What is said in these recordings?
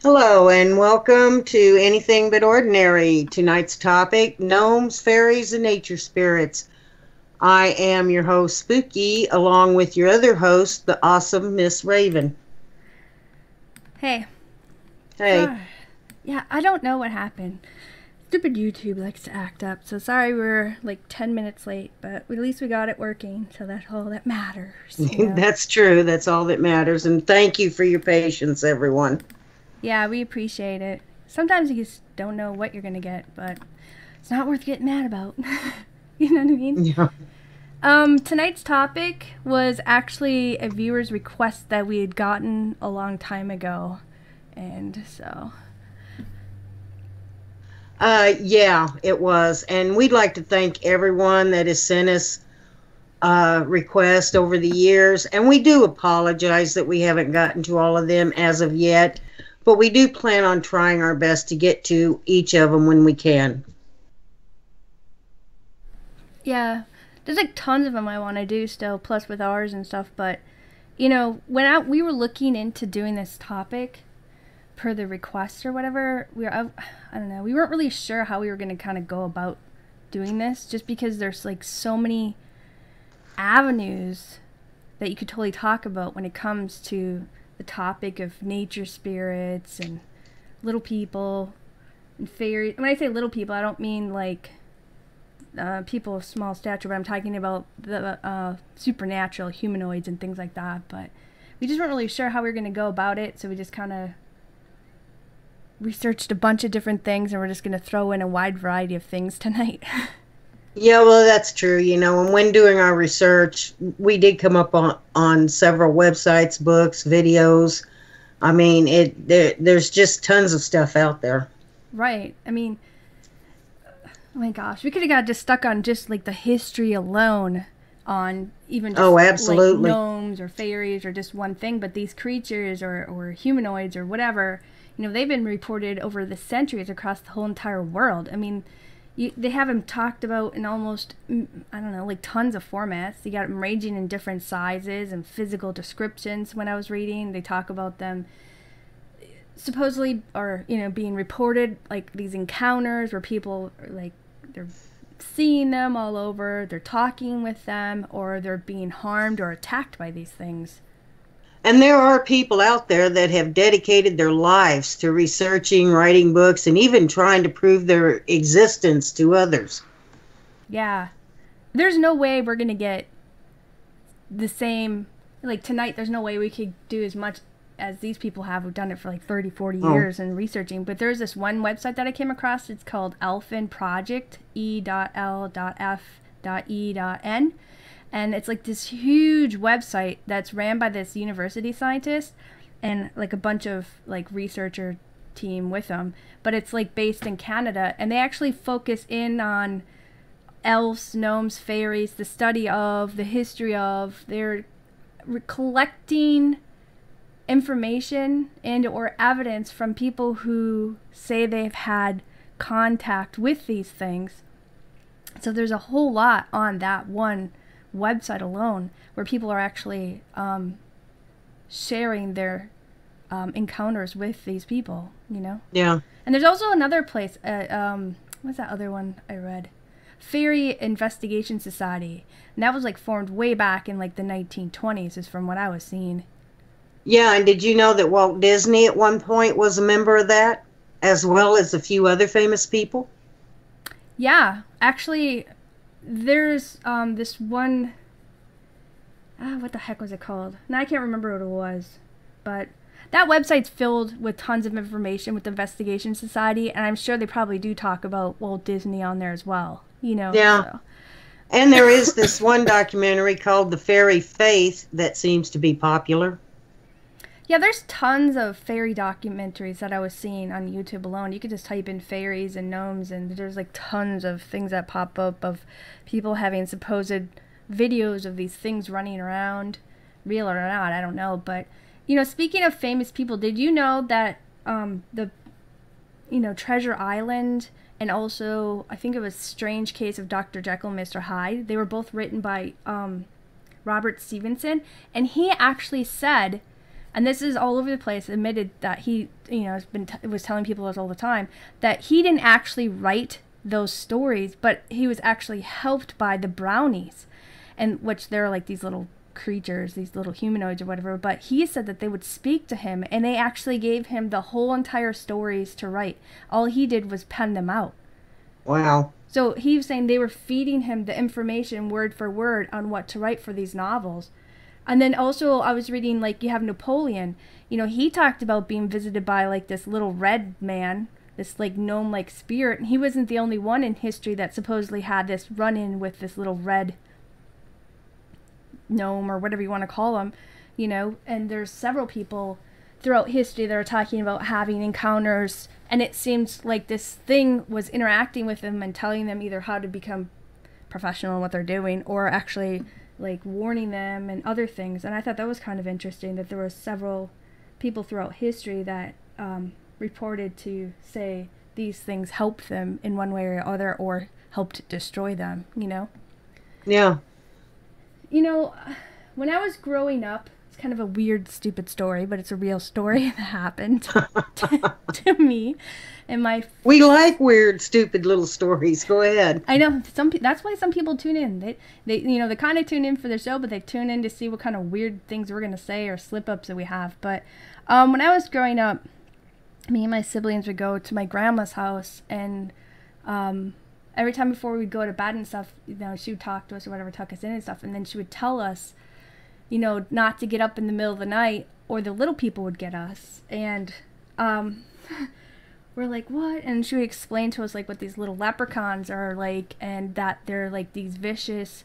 Hello and welcome to Anything But Ordinary. Tonight's topic, Gnomes, Fairies, and Nature Spirits. I am your host, Spooky, along with your other host, the awesome Miss Raven. Hey. Hey. Yeah, I don't know what happened. Stupid YouTube likes to act up, so sorry we're like 10 minutes late, but at least we got it working, so that's all that matters. That's true. That's all that matters. And thank you for your patience, everyone. Yeah, we appreciate it. Sometimes you just don't know what you're gonna get, but it's not worth getting mad about. You know what I mean? Yeah. Tonight's topic was actually a viewer's request that we had gotten a long time ago, and so yeah, it was. And we'd like to thank everyone that has sent us requests over the years. And we do apologize that we haven't gotten to all of them as of yet. But we do plan on trying our best to get to each of them when we can. yeah, there's like tons of them I want to do still, plus with ours and stuff. But we were looking into doing this topic per the request or whatever, I don't know, we weren't really sure how we were going to kind of go about doing this, just because there's like so many avenues that you could totally talk about when it comes to the topic of nature spirits and little people and fairies. When I say little people, I don't mean like people of small stature, but I'm talking about the supernatural humanoids and things like that. But we just weren't really sure how we were going to go about it, so we just kind of researched a bunch of different things, and we're just going to throw in a wide variety of things tonight. Yeah, well, that's true. And when doing our research, we did come up on several websites, books, videos. I mean, there's just tons of stuff out there. Right. I mean, oh my gosh, we could have got just stuck on just like the history alone, on even just Oh, like absolutely. gnomes or fairies or just one thing, but these creatures or humanoids or whatever, they've been reported over the centuries across the whole entire world. I mean, they have them talked about in almost, I don't know, like tons of formats. You got them ranging in different sizes and physical descriptions. When I was reading, they talk about them supposedly, or being reported, like these encounters where people are like, they're seeing them all over, they're talking with them, or they're being harmed or attacked by these things. And there are people out there that have dedicated their lives to researching, writing books, and even trying to prove their existence to others. Yeah, there's no way we're gonna get the same, like tonight. There's no way we could do as much as these people have who've done it for like 30, 40 Oh, years and researching. But there's this one website that I came across. It's called Elfin Project, E.L.F.E.N. And it's like this huge website that's ran by this university scientist and like a bunch of like researcher team with them. But it's like based in Canada, and they actually focus in on elves, gnomes, fairies, the study of, the history of. They're collecting information and or evidence from people who say they've had contact with these things. So there's a whole lot on that one website alone where people are actually sharing their encounters with these people. yeah. And there's also another place, what's that other one I read? Fairy Investigation Society. And that was like formed way back in like the 1920s, is from what I was seeing. Yeah, and did you know that Walt Disney at one point was a member of that, as well as a few other famous people? Yeah, actually, there's this one. What the heck was it called? Now I can't remember what it was, but that website's filled with tons of information with the Investigation Society, and I'm sure they probably do talk about Walt Disney on there as well. Yeah. So And there is this one documentary called The Fairy Faith that seems to be popular. yeah, there's tons of fairy documentaries that I was seeing on YouTube alone. You could just type in fairies and gnomes, and there's like tons of things that pop up of people having supposed videos of these things running around, real or not, I don't know. But speaking of famous people, did you know that the Treasure Island, and also I think it was Strange Case of Dr. Jekyll and Mr. Hyde, they were both written by Robert Stevenson, and he actually said and this is all over the place, admitted that he, was telling people this all the time, that he didn't actually write those stories, but he was actually helped by the brownies, and which they're like these little creatures, these little humanoids or whatever, but he said that they would speak to him, and they actually gave him the whole entire stories to write. All he did was pen them out. Wow. So he was saying they were feeding him the information word for word on what to write for these novels. And then also I was reading, like, you have Napoleon, he talked about being visited by like this little red man, this like gnome like spirit, and he wasn't the only one in history that supposedly had this run-in with this little red gnome, or whatever you want to call him, and there's several people throughout history that are talking about having encounters, and it seems like this thing was interacting with them and telling them either how to become professional in what they're doing, or actually like warning them and other things. And I thought that was kind of interesting, that there were several people throughout history that reported to say these things helped them in one way or other, or helped destroy them. Yeah. When I was growing up, it's kind of a weird, stupid story, but it's a real story that happened to me. And we like weird, stupid little stories. Go ahead. I know that's why some people tune in. They kind of tune in for the show, but they tune in to see what kind of weird things we're gonna say or slip ups that we have. But when I was growing up, me and my siblings would go to my grandma's house, and every time before we'd go to bed and stuff, she would talk to us or whatever, tuck us in and stuff, and then she would tell us, not to get up in the middle of the night, or the little people would get us. And we're like, what? And she would explain to us like what these little leprechauns are like, and that they're like these vicious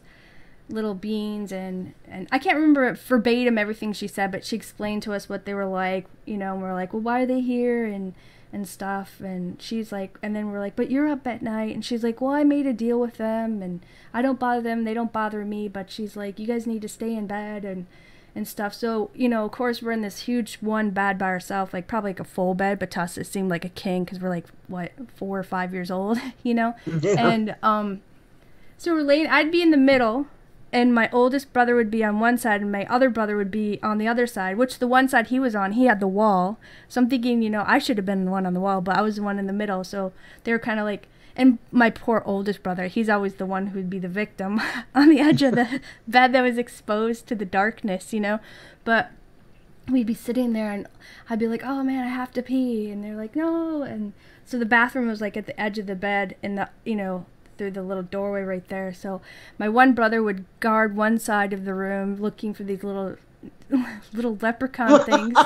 little beings, and I can't remember verbatim everything she said, but she explained to us what they were like, and we're like, well, why are they here, and stuff. And she's like, and then we're like, but you're up at night. And she's like, well, I made a deal with them, and I don't bother them, they don't bother me, but she's like, you guys need to stay in bed and stuff. So, of course, we're in this huge one bed by ourselves, like probably like a full bed, but to us it seemed like a king, because we're like, what, 4 or 5 years old, Yeah. And so we're laying, I'd be in the middle, and my oldest brother would be on one side, and my other brother would be on the other side, which the one side he was on, he had the wall. So I'm thinking, I should have been the one on the wall, but I was the one in the middle. So they were kind of like, and my poor oldest brother, he's always the one who'd be the victim on the edge of the bed that was exposed to the darkness, But we'd be sitting there, and I'd be like, oh man, I have to pee. And they're like, no. And so the bathroom was like at the edge of the bed, and through the little doorway right there. So my one brother would guard one side of the room looking for these little leprechaun things.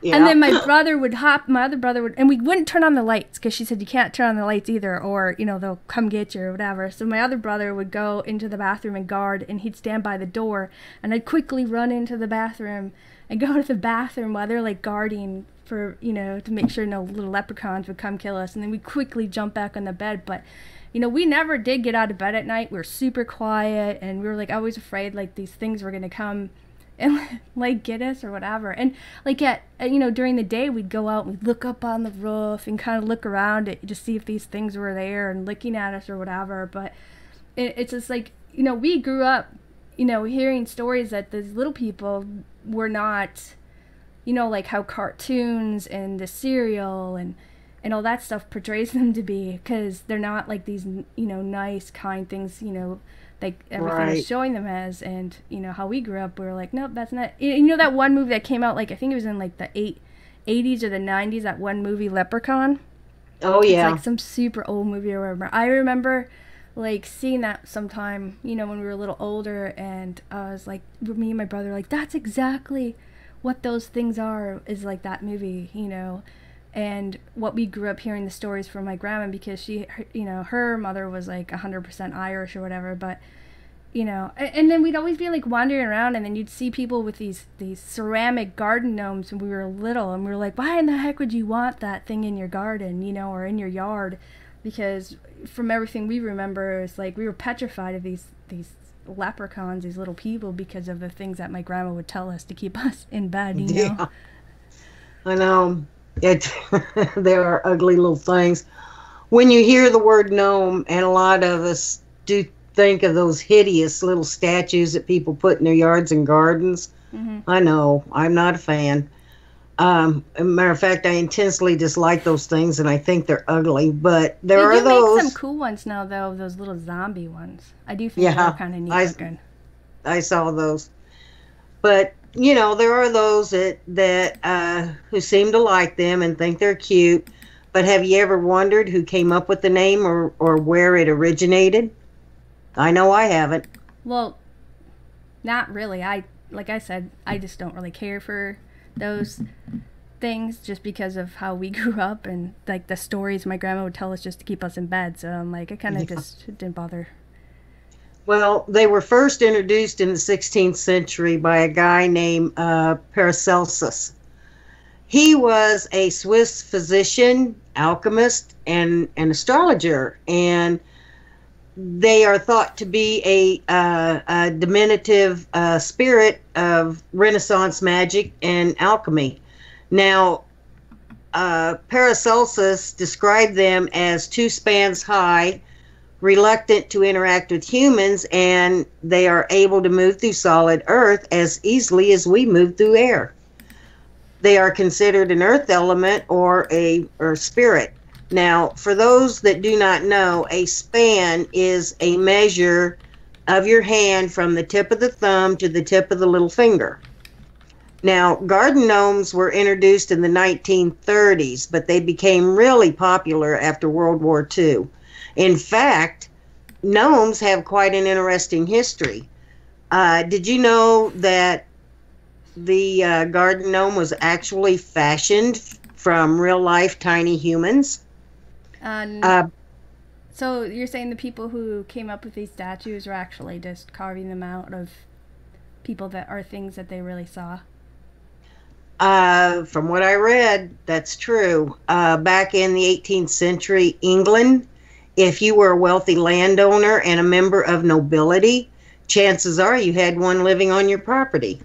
Yeah. And then my other brother would, and we wouldn't turn on the lights, because she said you can't turn on the lights either, or they'll come get you or whatever. So my other brother would go into the bathroom and guard, and he'd stand by the door, and I'd quickly run into the bathroom and go to the bathroom while they're like guarding for to make sure no little leprechauns would come kill us. And then we'd quickly jump back on the bed. But we never did get out of bed at night. We were super quiet, and we were like always afraid like these things were gonna come and like get us or whatever. And like during the day we'd go out and we'd look up on the roof and kind of look around it to see if these things were there and looking at us or whatever. But it's just like we grew up hearing stories that these little people were not like how cartoons and the cereal and all that stuff portrays them to be, because they're not like these nice, kind things like everything is showing them as. And how we grew up, we were like, nope, that's not. That one movie that came out, like I think it was in like the 80s or the 90s, that one movie Leprechaun. Oh yeah, it's like some super old movie or whatever. I remember like seeing that sometime when we were a little older, and I was like, me and my brother, like, that's exactly what those things are, is like that movie, and what we grew up hearing the stories from my grandma, because she, her mother was like 100% Irish or whatever. But and then we'd always be like wandering around, and then you'd see people with these ceramic garden gnomes when we were little, and we were like, why in the heck would you want that thing in your garden, or in your yard? Because from everything we remember, it's like we were petrified of these leprechauns, these little people, because of the things that my grandma would tell us to keep us in bed. Yeah, I know. There are ugly little things. When you hear the word gnome, and a lot of us do think of those hideous little statues that people put in their yards and gardens, Mm-hmm. I know. I'm not a fan. As a matter of fact, I intensely dislike those things and I think they're ugly. But there They are do make some those. cool ones now, though. Those little zombie ones. I do think they're Yeah, kind of neat I, looking. I saw those. But, you know, there are those who seem to like them and think they're cute. But have you ever wondered who came up with the name or where it originated? I know I haven't. Well, not really. Like I said, I just don't really care for those things just because of how we grew up and like the stories my grandma would tell us just to keep us in bed. So I'm like, I kind of Yeah. just didn't bother. Well, they were first introduced in the 16th century by a guy named Paracelsus. He was a Swiss physician, alchemist, and an astrologer, and they are thought to be a diminutive spirit of Renaissance magic and alchemy. Now, Paracelsus described them as 2 spans high, reluctant to interact with humans, and they are able to move through solid earth as easily as we move through air. They are considered an earth element or a or spirit. Now, for those that do not know, a span is a measure of your hand from the tip of the thumb to the tip of the little finger. Now, garden gnomes were introduced in the 1930s, but they became really popular after World War II. In fact, gnomes have quite an interesting history. Did you know that the garden gnome was actually fashioned from real life tiny humans? Uh, So you're saying the people who came up with these statues are actually just carving them out of people that are things that they really saw? from what I read, that's true. Back in the 18th century England, if you were a wealthy landowner and a member of nobility, chances are you had one living on your property.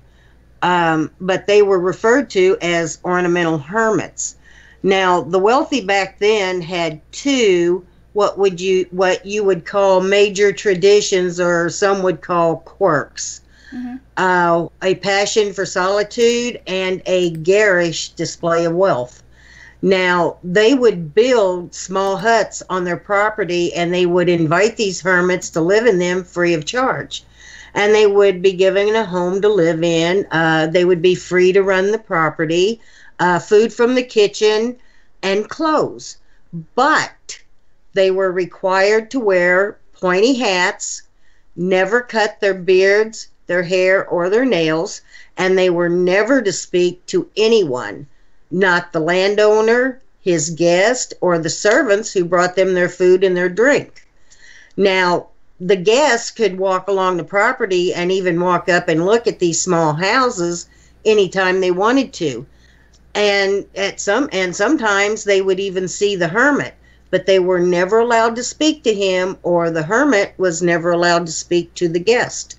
But they were referred to as ornamental hermits. Now, the wealthy back then had two what you would call major traditions, or some would call quirks. Mm-hmm. A passion for solitude and a garish display of wealth. Now, they would build small huts on their property and they would invite these hermits to live in them free of charge. And they would be given a home to live in. They would be free to run the property, food from the kitchen, and clothes. But they were required to wear pointy hats, never cut their beards, their hair, or their nails, and they were never to speak to anyone, not the landowner, his guest, or the servants who brought them their food and their drink. Now, the guests could walk along the property and even walk up and look at these small houses anytime they wanted to. And sometimes they would even see the hermit, but they were never allowed to speak to him, or the hermit was never allowed to speak to the guest.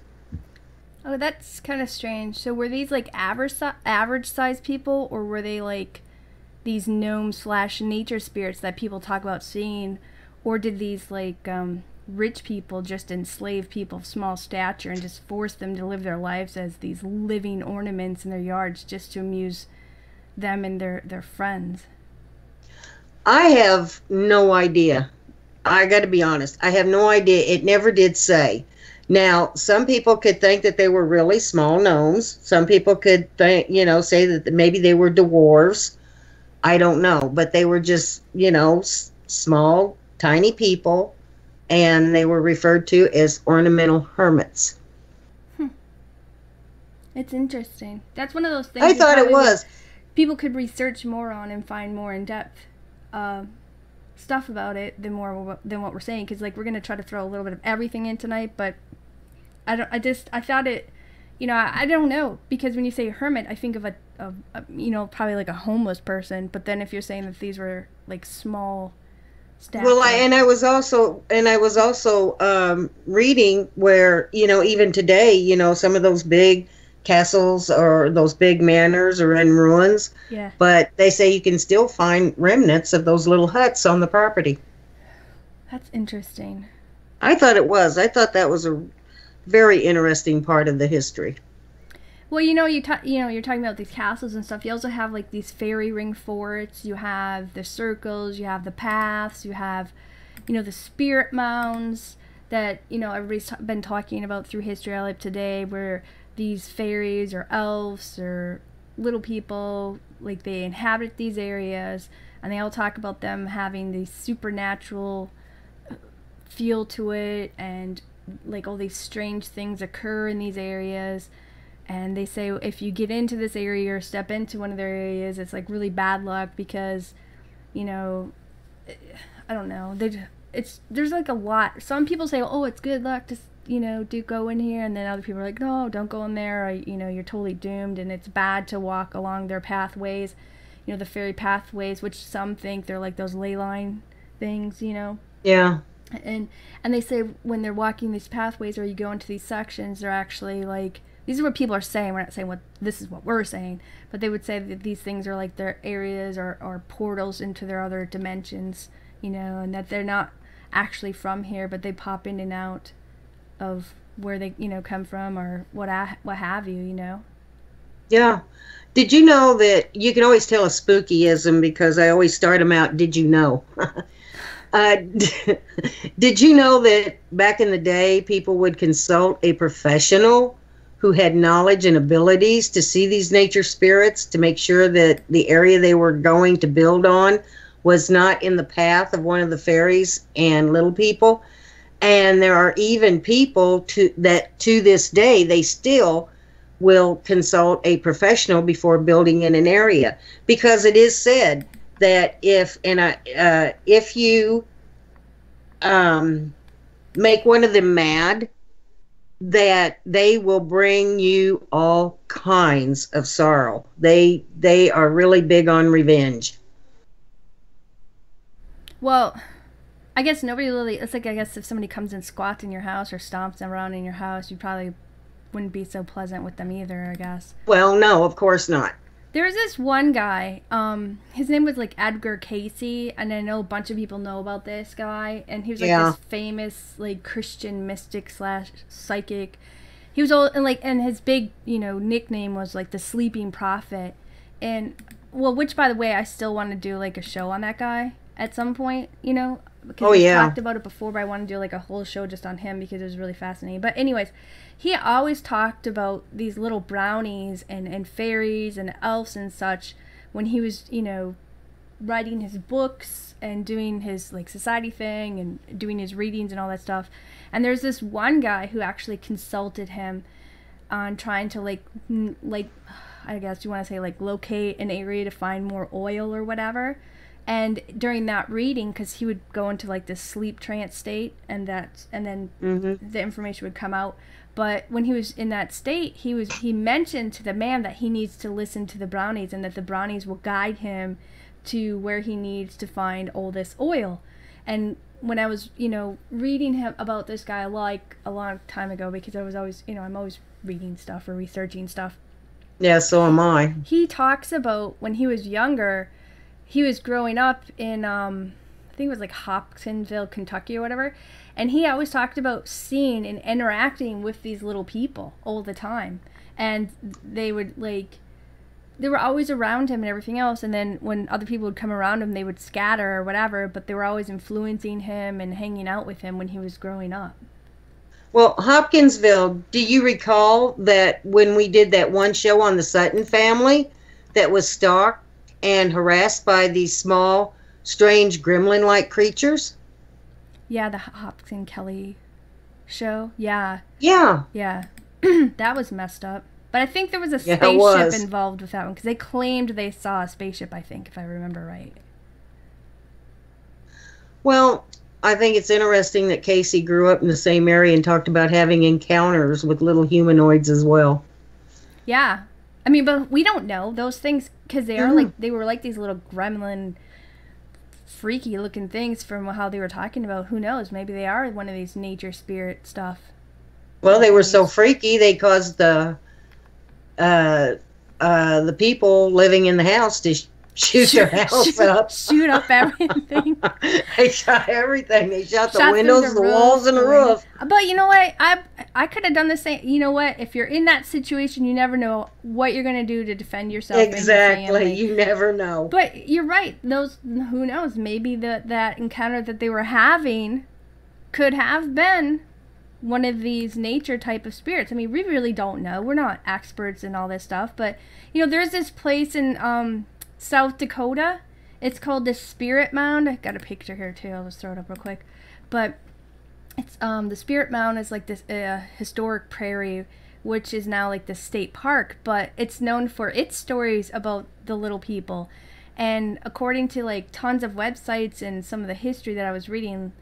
Oh, that's kind of strange. So were these like average sized people, or were they like these gnome/nature spirits that people talk about seeing, or did these like rich people just enslave people of small stature and just force them to live their lives as these living ornaments in their yards just to amuse them and their friends? I have no idea. I got to be honest. I have no idea. It never did say. Now, some people could think that they were really small gnomes. Some people could think, say that maybe they were dwarves. I don't know, but they were just, small, tiny people, and they were referred to as ornamental hermits. It's interesting. That's one of those things I thought it was. People could research more on and find more in depth stuff about it than what we're saying, because like we're gonna try to throw a little bit of everything in tonight, but I found it, I don't know, because when you say hermit, I think of a probably like a homeless person, but then if you're saying that these were like small stature. Well, I was also reading where, even today, some of those big castles or those big manors are in ruins. Yeah. But they say you can still find remnants of those little huts on the property. That's interesting. I thought it was. I thought that was a very interesting part of the history. Well, you're talking about these castles and stuff. You also have like these fairy ring forts. You have the circles. You have the paths. You have, the spirit mounds that everybody's been talking about through history all up today, where these fairies or elves or little people, like, they inhabit these areas, and they all talk about them having these supernatural feel to it, and like all these strange things occur in these areas. And they say if you get into this area or step into one of their areas, it's like really bad luck because, you know, I don't know. There's like a lot. Some people say, oh, it's good luck to do go in here, and then other people are like, no, don't go in there, or you're totally doomed, and it's bad to walk along their pathways, the fairy pathways, which some think they're like those ley line things, Yeah. and they say when they're walking these pathways or you go into these sections, they're actually like, these are what people are saying, we're not saying what this is what we're saying, but they would say that these things are like their areas or portals into their other dimensions, and that they're not actually from here, but they pop in and out of where they come from, or what have you. Yeah. Did you know that you can always tell a spookyism because I always start them out, did you know? uh, did you know that back in the day, people would consult a professional who had knowledge and abilities to see these nature spirits to make sure that the area they were going to build on was not in the path of one of the fairies and little people? And there are even people to this day, they still will consult a professional before building in an area, because it is said that if you make one of them mad, that they will bring you all kinds of sorrow. They are really big on revenge. Well, I guess nobody really. It's like, I guess if somebody comes and squats in your house or stomps around in your house, you probably wouldn't be so pleasant with them either, I guess. Well, no, of course not. There was this one guy. His name was like Edgar Casey, and I know a bunch of people know about this guy. And he was like this famous like Christian mystic slash psychic. He was old, and his big nickname was like the Sleeping Prophet. And well, which by the way, I still want to do like a show on that guy at some point. Because we talked about it before, but I want to do like a whole show just on him because it was really fascinating. But anyways, he always talked about these little brownies and fairies and elves and such when he was, writing his books and doing his like society thing and doing his readings and all that stuff. And there's this one guy who actually consulted him on trying to like I guess you want to say like locate an area to find more oil or whatever. And during that reading, because he would go into like this sleep trance state, and then the information would come out. But when he was in that state, he mentioned to the man that he needs to listen to the brownies, and that the brownies will guide him to where he needs to find all this oil. And when I was reading him about this guy like a long time ago, because I was always I'm always reading stuff or researching stuff. Yeah, so am I. He talks about when he was younger. He was growing up in, I think it was like Hopkinsville, Kentucky or whatever. And he always talked about seeing and interacting with these little people all the time. And they were always around him and everything else. And then when other people would come around him, they would scatter or whatever. But they were always influencing him and hanging out with him when he was growing up. Well, Hopkinsville, do you recall that when we did that one show on the Sutton family that was stalked and harassed by these small, strange gremlin-like creatures? Yeah, the Hopkins Kelly show. Yeah. Yeah. Yeah. That was messed up. But I think there was a spaceship involved with that one, because they claimed they saw a spaceship, I think, if I remember right. Well, I think it's interesting that Casey grew up in the same area and talked about having encounters with little humanoids as well. Yeah. I mean, but we don't know those things, because they are they were like these little gremlin, freaky looking things from how they were talking about. Who knows? Maybe they are one of these nature spirit stuff. Well, they were so freaky they caused the people living in the house to shoot their house up. Shoot up everything. They shot everything. They shot the Shot through windows, the walls, and the roof. But you know what? I could have done the same. You know what? If you're in that situation, you never know what you're gonna do to defend yourself. Exactly. And your family. You never know. But you're right. Those, who knows? Maybe that encounter that they were having could have been one of these nature type of spirits. I mean, we really don't know. We're not experts in all this stuff. But you know, there's this place in South Dakota. It's called the Spirit Mound. I got a picture here too. I'll just throw it up real quick. But it's the Spirit Mound is like this historic prairie, which is now like the state park. But it's known for its stories about the little people. And according to like tons of websites and some of the history that I was reading,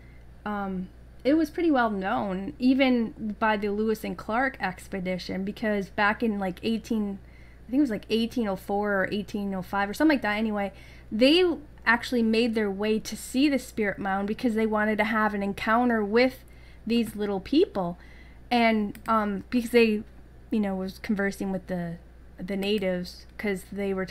it was pretty well known, even by the Lewis and Clark expedition, because back in like I think it was like 1804 or 1805 or something like that. Anyway, they actually made their way to see the Spirit Mound because they wanted to have an encounter with these little people, and because they, you know, was conversing with the natives, because they were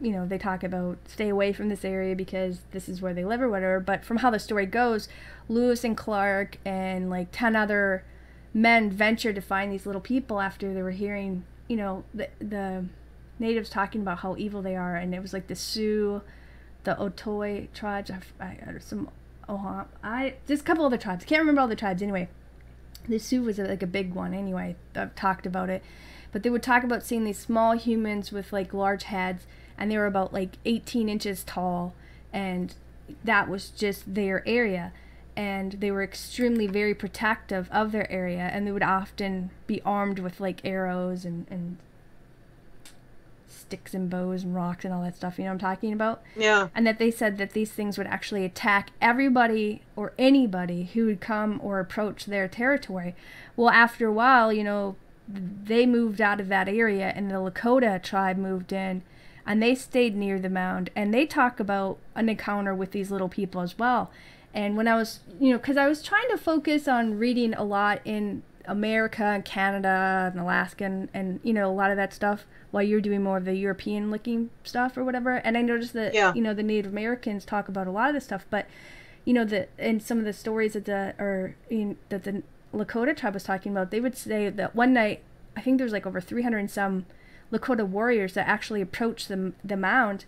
you know, they talk about stay away from this area because this is where they live or whatever. But from how the story goes, Lewis and Clark and like 10 other men ventured to find these little people after they were hearing, you know, the natives talking about how evil they are. And it was like the Sioux, the Otoy tribes, just a couple other tribes. I can't remember all the tribes anyway. The Sioux was like a big one anyway. I've talked about it. But they would talk about seeing these small humans with like large heads, and they were about like 18 inches tall, and that was just their area. And they were extremely very protective of their area, and they would often be armed with like arrows and sticks and bows and rocks and all that stuff, you know what I'm talking about? Yeah. And that they said that these things would actually attack everybody or anybody who would come or approach their territory. Well, after a while, you know, they moved out of that area, and the Lakota tribe moved in, and they stayed near the mound, and they talk about an encounter with these little people as well. And when I was, you know, because I was trying to focus on reading a lot in America and Canada and Alaska and you know, a lot of that stuff, while you're doing more of the European looking stuff or whatever. And I noticed that, you know, the Native Americans talk about a lot of this stuff, but, you know, in some of the stories that the Lakota tribe was talking about, they would say that one night, I think there's like over 300 and some Lakota warriors that actually approached the mound,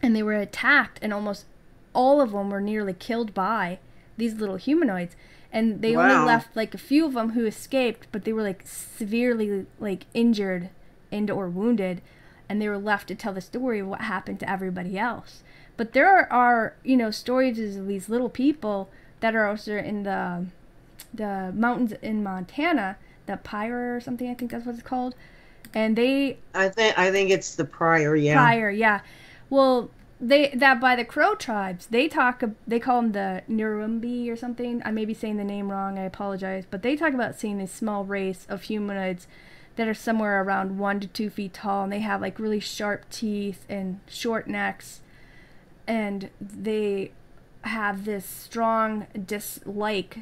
and they were attacked, and almost all of them were nearly killed by these little humanoids. And they only left like a few of them who escaped, but they were like severely like injured or wounded, and they were left to tell the story of what happened to everybody else. But there are, you know, stories of these little people that are also in the mountains in Montana, the Pyre or something, I think that's what it's called. And I think it's the Prior, yeah. Prior, yeah. Well, that by the Crow tribes, they call them the Nurumbi or something. I may be saying the name wrong, I apologize, but they talk about seeing this small race of humanoids that are somewhere around 1 to 2 feet tall, and they have like really sharp teeth and short necks, and they have this strong dislike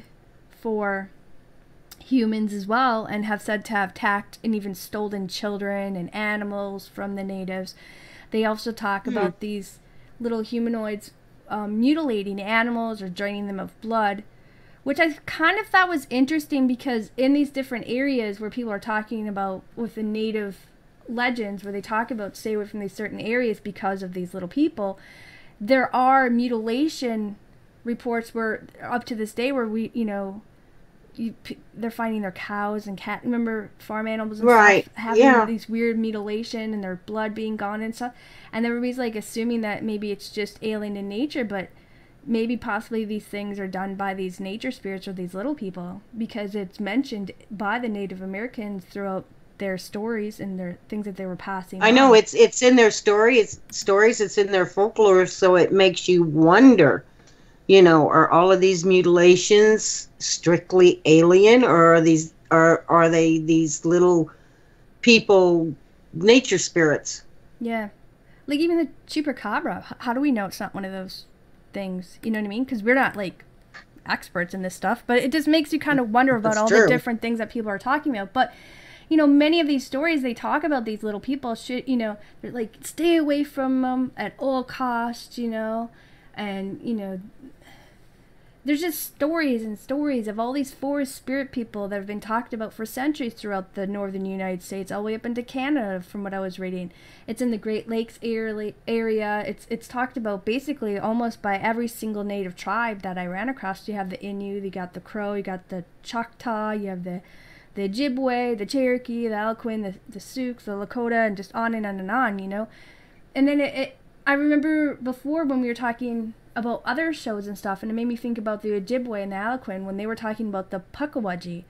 for humans as well, and have said to have attacked and even stolen children and animals from the natives. They also talk about these little humanoids mutilating animals or draining them of blood, which I kind of thought was interesting, because in these different areas where people are talking about with the native legends, where they talk about stay away from these certain areas because of these little people, there are mutilation reports where up to this day where we, you know, they're finding their cows and cat, remember, farm animals and stuff, having these weird mutilation and their blood being gone and stuff, and everybody's like assuming that maybe it's just alien in nature, but maybe possibly these things are done by these nature spirits or these little people, because it's mentioned by the Native Americans throughout their stories and their things that they were passing I know it's in their stories, it's in their folklore, so it makes you wonder, you know, are all of these mutilations strictly alien, or are they these little people, nature spirits? Yeah. Like even the chupacabra, how do we know it's not one of those things? You know what I mean? Because we're not like experts in this stuff, but it just makes you kind of wonder about all the different things that people are talking about. But, many of these stories, they talk about these little people, they're like, stay away from them at all costs, and, there's just stories and stories of all these forest spirit people that have been talked about for centuries throughout the northern United States, all the way up into Canada, from what I was reading. It's in the Great Lakes area. It's talked about basically almost by every single native tribe that I ran across. You have the Innu, you got the Crow, you got the Choctaw, you have the Ojibwe, the Cherokee, the Algonquin, the Sioux, the Lakota, and just on and on and on, And then I remember before when we were talking about other shows and stuff, and it made me think about the Ojibwe and the Algonquin when they were talking about the Puckawudgie.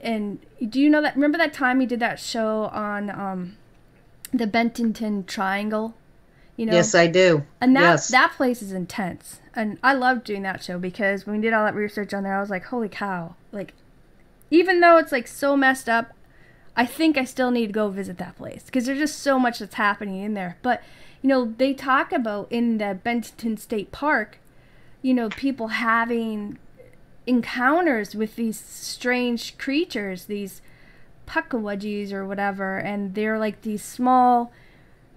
And do you know that? Remember that time we did that show on the Bentonton Triangle? Yes, I do. And yes. that place is intense. And I loved doing that show because when we did all that research on there, I was like, holy cow. Like, even though it's like so messed up, I think I still need to go visit that place because there's just so much that's happening in there. But they talk about in the Bentonton State Park, people having encounters with these strange creatures, these Puckawudgies or whatever, and they're like these small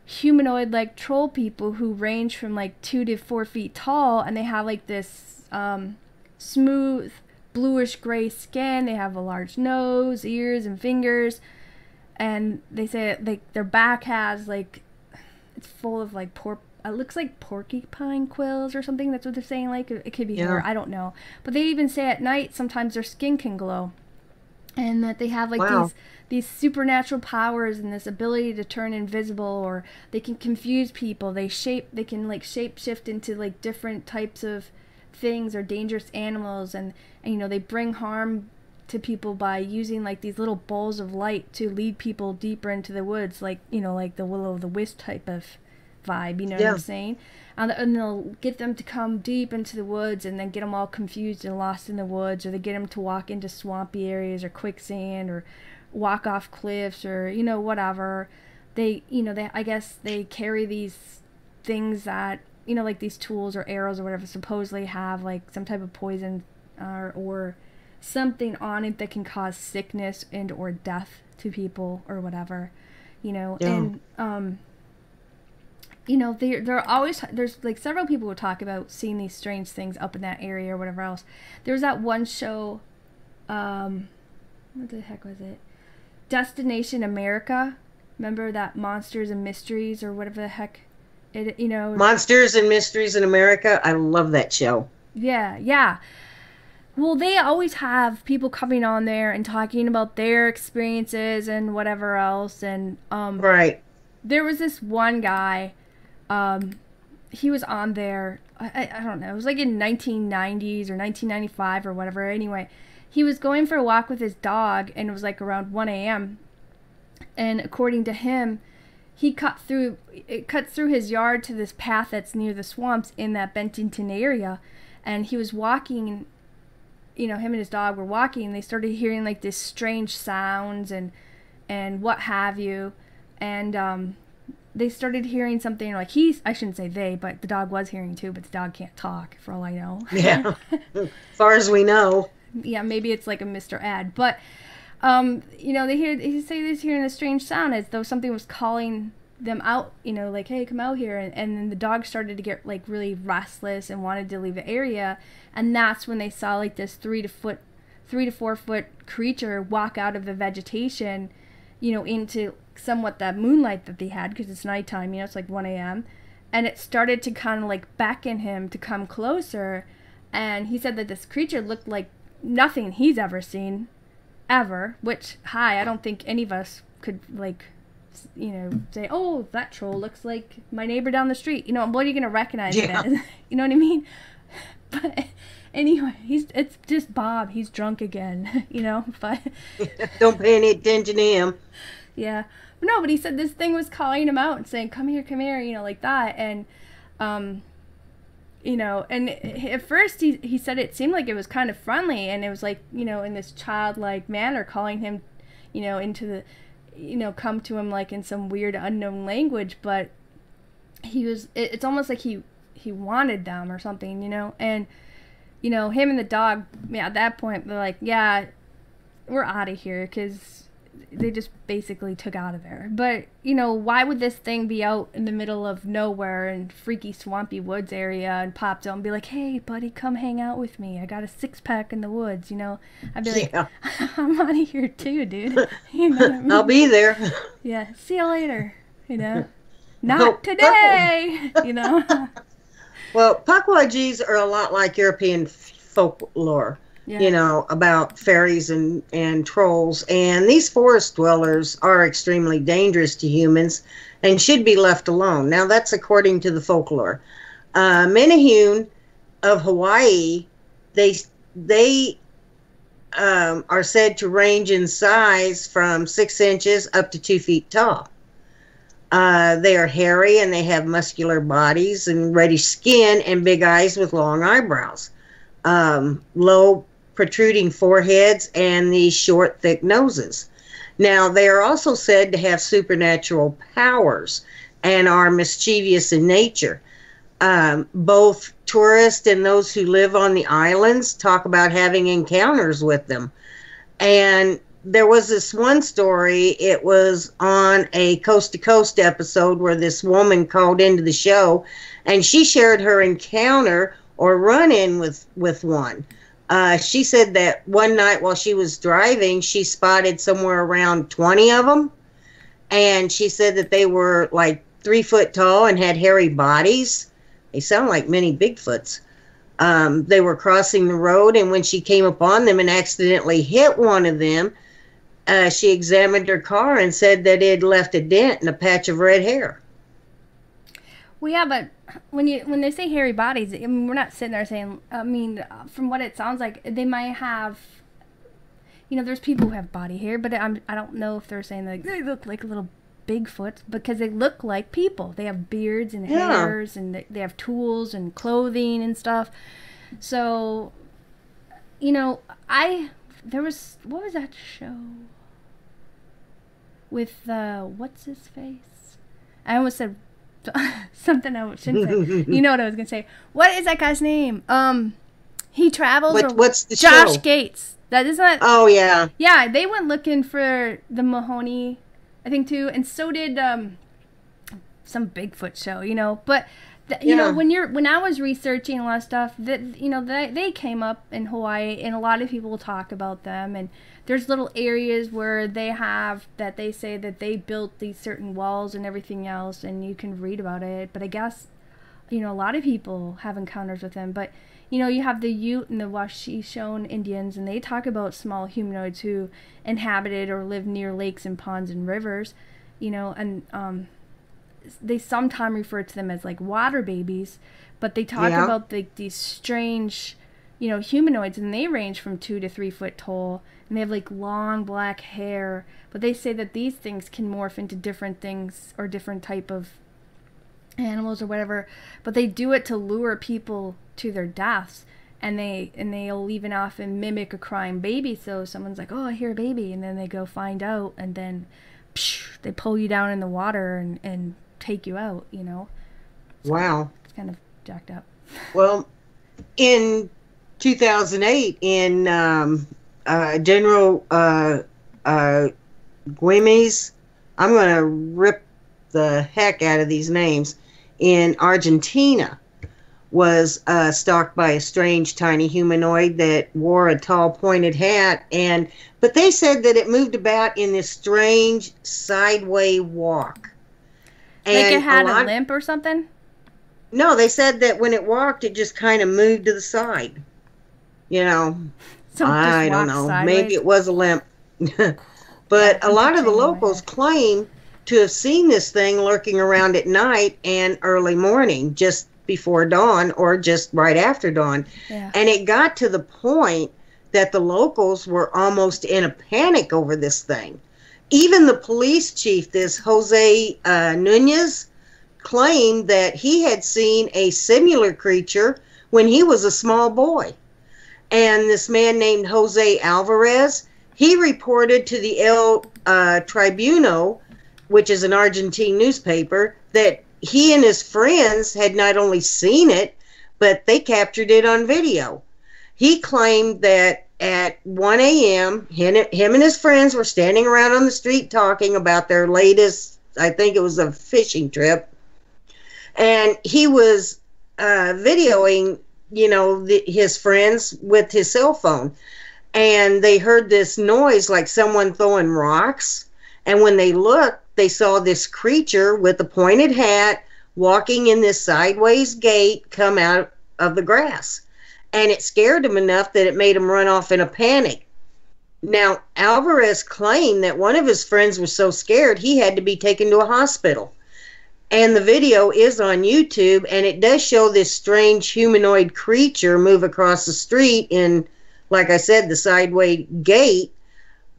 humanoid-like troll people who range from like 2 to 4 feet tall, and they have like this smooth bluish gray skin. They have a large nose, ears, and fingers, and they say their back has like, it's full of like it looks like porcupine quills or something. That's what they're saying. Like it could be hair. I don't know. But they even say at night sometimes their skin can glow, and that they have like these supernatural powers and this ability to turn invisible, or they can confuse people. They can like shape shift into like different types of things or dangerous animals, and they bring harm to people by using like these little balls of light to lead people deeper into the woods, like like the will-o'-the-wisp type of vibe, what I'm saying? And they'll get them to come deep into the woods and then get them all confused and lost in the woods, or they get them to walk into swampy areas or quicksand or walk off cliffs or whatever. They I guess they carry these things that like these tools or arrows or whatever supposedly have like some type of poison or something on it that can cause sickness and or death to people or whatever, and they're always, there's like several people who talk about seeing these strange things up in that area or whatever else. There was that one show, what the heck was it? Destination America. Remember that Monsters and Mysteries or whatever the heck it, Monsters and Mysteries in America. I love that show. Yeah. Well, they always have people coming on there and talking about their experiences and whatever else. And right. There was this one guy, he was on there, I don't know, it was like in 1990s or 1995 or whatever. Anyway, he was going for a walk with his dog, and it was like around 1 a.m. And according to him, it cuts through his yard to this path that's near the swamps in that Bentonton area. And he was walking, him and his dog were walking, and they started hearing like this strange sounds and what have you. And they started hearing something like I shouldn't say they, but the dog was hearing too, but the dog can't talk for all I know. Yeah. As far as we know. Yeah, maybe it's like a Mr. Ed. But, they say they're hearing a strange sound as though something was calling them out, like, hey, come out here. And then the dog started to get like really restless and wanted to leave the area. And that's when they saw like this 3 to 4 foot creature walk out of the vegetation, into somewhat that moonlight that they had, because it's nighttime, it's like 1 a.m. And it started to kind of like beckon him to come closer. And he said that this creature looked like nothing he's ever seen, ever, which, I don't think any of us could like, say, oh, that troll looks like my neighbor down the street. What are you going to recognize it as? You know what I mean? But anyway, it's just Bob. He's drunk again, but don't pay any attention to him. Yeah. No, but he said this thing was calling him out and saying, come here, like that. And, and at first he said it seemed like it was kind of friendly, and it was like, in this childlike manner calling him, into the, come to him like in some weird unknown language, but it's almost like he wanted them or something, and, him and the dog, at that point, they're like, yeah, we're out of here, because they just basically took out of there. But, you know, why would this thing be out in the middle of nowhere in freaky swampy woods area and popped out and be like, hey, buddy, come hang out with me. I got a 6-pack in the woods, you know. I'd be like, I'm out of here too, dude. You know what I mean? I'll be there. Yeah, see you later, you know. Not today, you know. Well, Pukwudgies are a lot like European folklore. Yeah. You know, about fairies and trolls. And these forest dwellers are extremely dangerous to humans and should be left alone. Now, that's according to the folklore. Menehune of Hawaii, they are said to range in size from 6 inches up to 2 feet tall. They are hairy and they have muscular bodies and reddish skin and big eyes with long eyebrows. Low protruding foreheads and these short, thick noses. Now, they are also said to have supernatural powers and are mischievous in nature. Both tourists and those who live on the islands talk about having encounters with them. And there was this one story, it was on a Coast to Coast episode where this woman called into the show and she shared her encounter or run-in with one. She said that one night while she was driving, she spotted somewhere around 20 of them. And she said that they were like 3 foot tall and had hairy bodies. They sound like mini Bigfoots. They were crossing the road, and when she came upon them and accidentally hit one of them, she examined her car and said that it had left a dent and a patch of red hair. Well, yeah, but when they say hairy bodies, I mean, we're not sitting there saying, I mean, from what it sounds like, they might have, you know, there's people who have body hair, but I don't know if they're saying that they look like little Bigfoot, because they look like people. They have beards and hairs, and they have tools and clothing and stuff. So, you know, what was that show with, what's his face? I almost said something I shouldn't say. You know what I was gonna say. What is that guy's name? He travels. What's the Josh show? Gates. That isn't that. Oh yeah. Yeah, they went looking for the Mahoney, I think too, and so did some Bigfoot show. You know, but you know, when I was researching a lot of stuff, that you know they came up in Hawaii, and a lot of people talk about them, and there's little areas where they say that they built these certain walls and everything else, and you can read about it. But I guess, you know, a lot of people have encounters with them. But, you know, you have the Ute and the Washishone Indians, and they talk about small humanoids who inhabited or lived near lakes and ponds and rivers, you know, and they sometimes refer to them as like water babies, but they talk about these strange, you know, humanoids, and they range from 2 to 3 foot tall, and they have like long black hair. But they say that these things can morph into different things or different type of animals or whatever. But they do it to lure people to their deaths, and they'll even often mimic a crying baby. So someone's like, "Oh, I hear a baby," and then they go find out, and then they pull you down in the water and take you out. You know. So wow. It's kind of jacked up. Well, in 2008, in General Güemes, I'm going to rip the heck out of these names, in Argentina, was stalked by a strange tiny humanoid that wore a tall pointed hat, but they said that it moved about in this strange sideway walk. Like it had a limp or something? No, they said that when it walked, it just kind of moved to the side. You know, so I don't know. Sideways. Maybe it was a limp. But a lot of the locals claim to have seen this thing lurking around at night and early morning, just before dawn or just right after dawn. Yeah. And it got to the point that the locals were almost in a panic over this thing. Even the police chief, this Jose Nunez, claimed that he had seen a similar creature when he was a small boy. And this man named Jose Alvarez, he reported to the El Tribuno, which is an Argentine newspaper, that he and his friends had not only seen it, but they captured it on video. He claimed that at 1 a.m., him and his friends were standing around on the street talking about their latest, I think it was a fishing trip. And he was videoing, his friends with his cell phone. And they heard this noise like someone throwing rocks. And when they looked, they saw this creature with a pointed hat walking in this sideways gate come out of the grass. And it scared him enough that it made him run off in a panic. Now, Alvarez claimed that one of his friends was so scared he had to be taken to a hospital. And the video is on YouTube, and it does show this strange humanoid creature move across the street in, like I said, the sideways gate,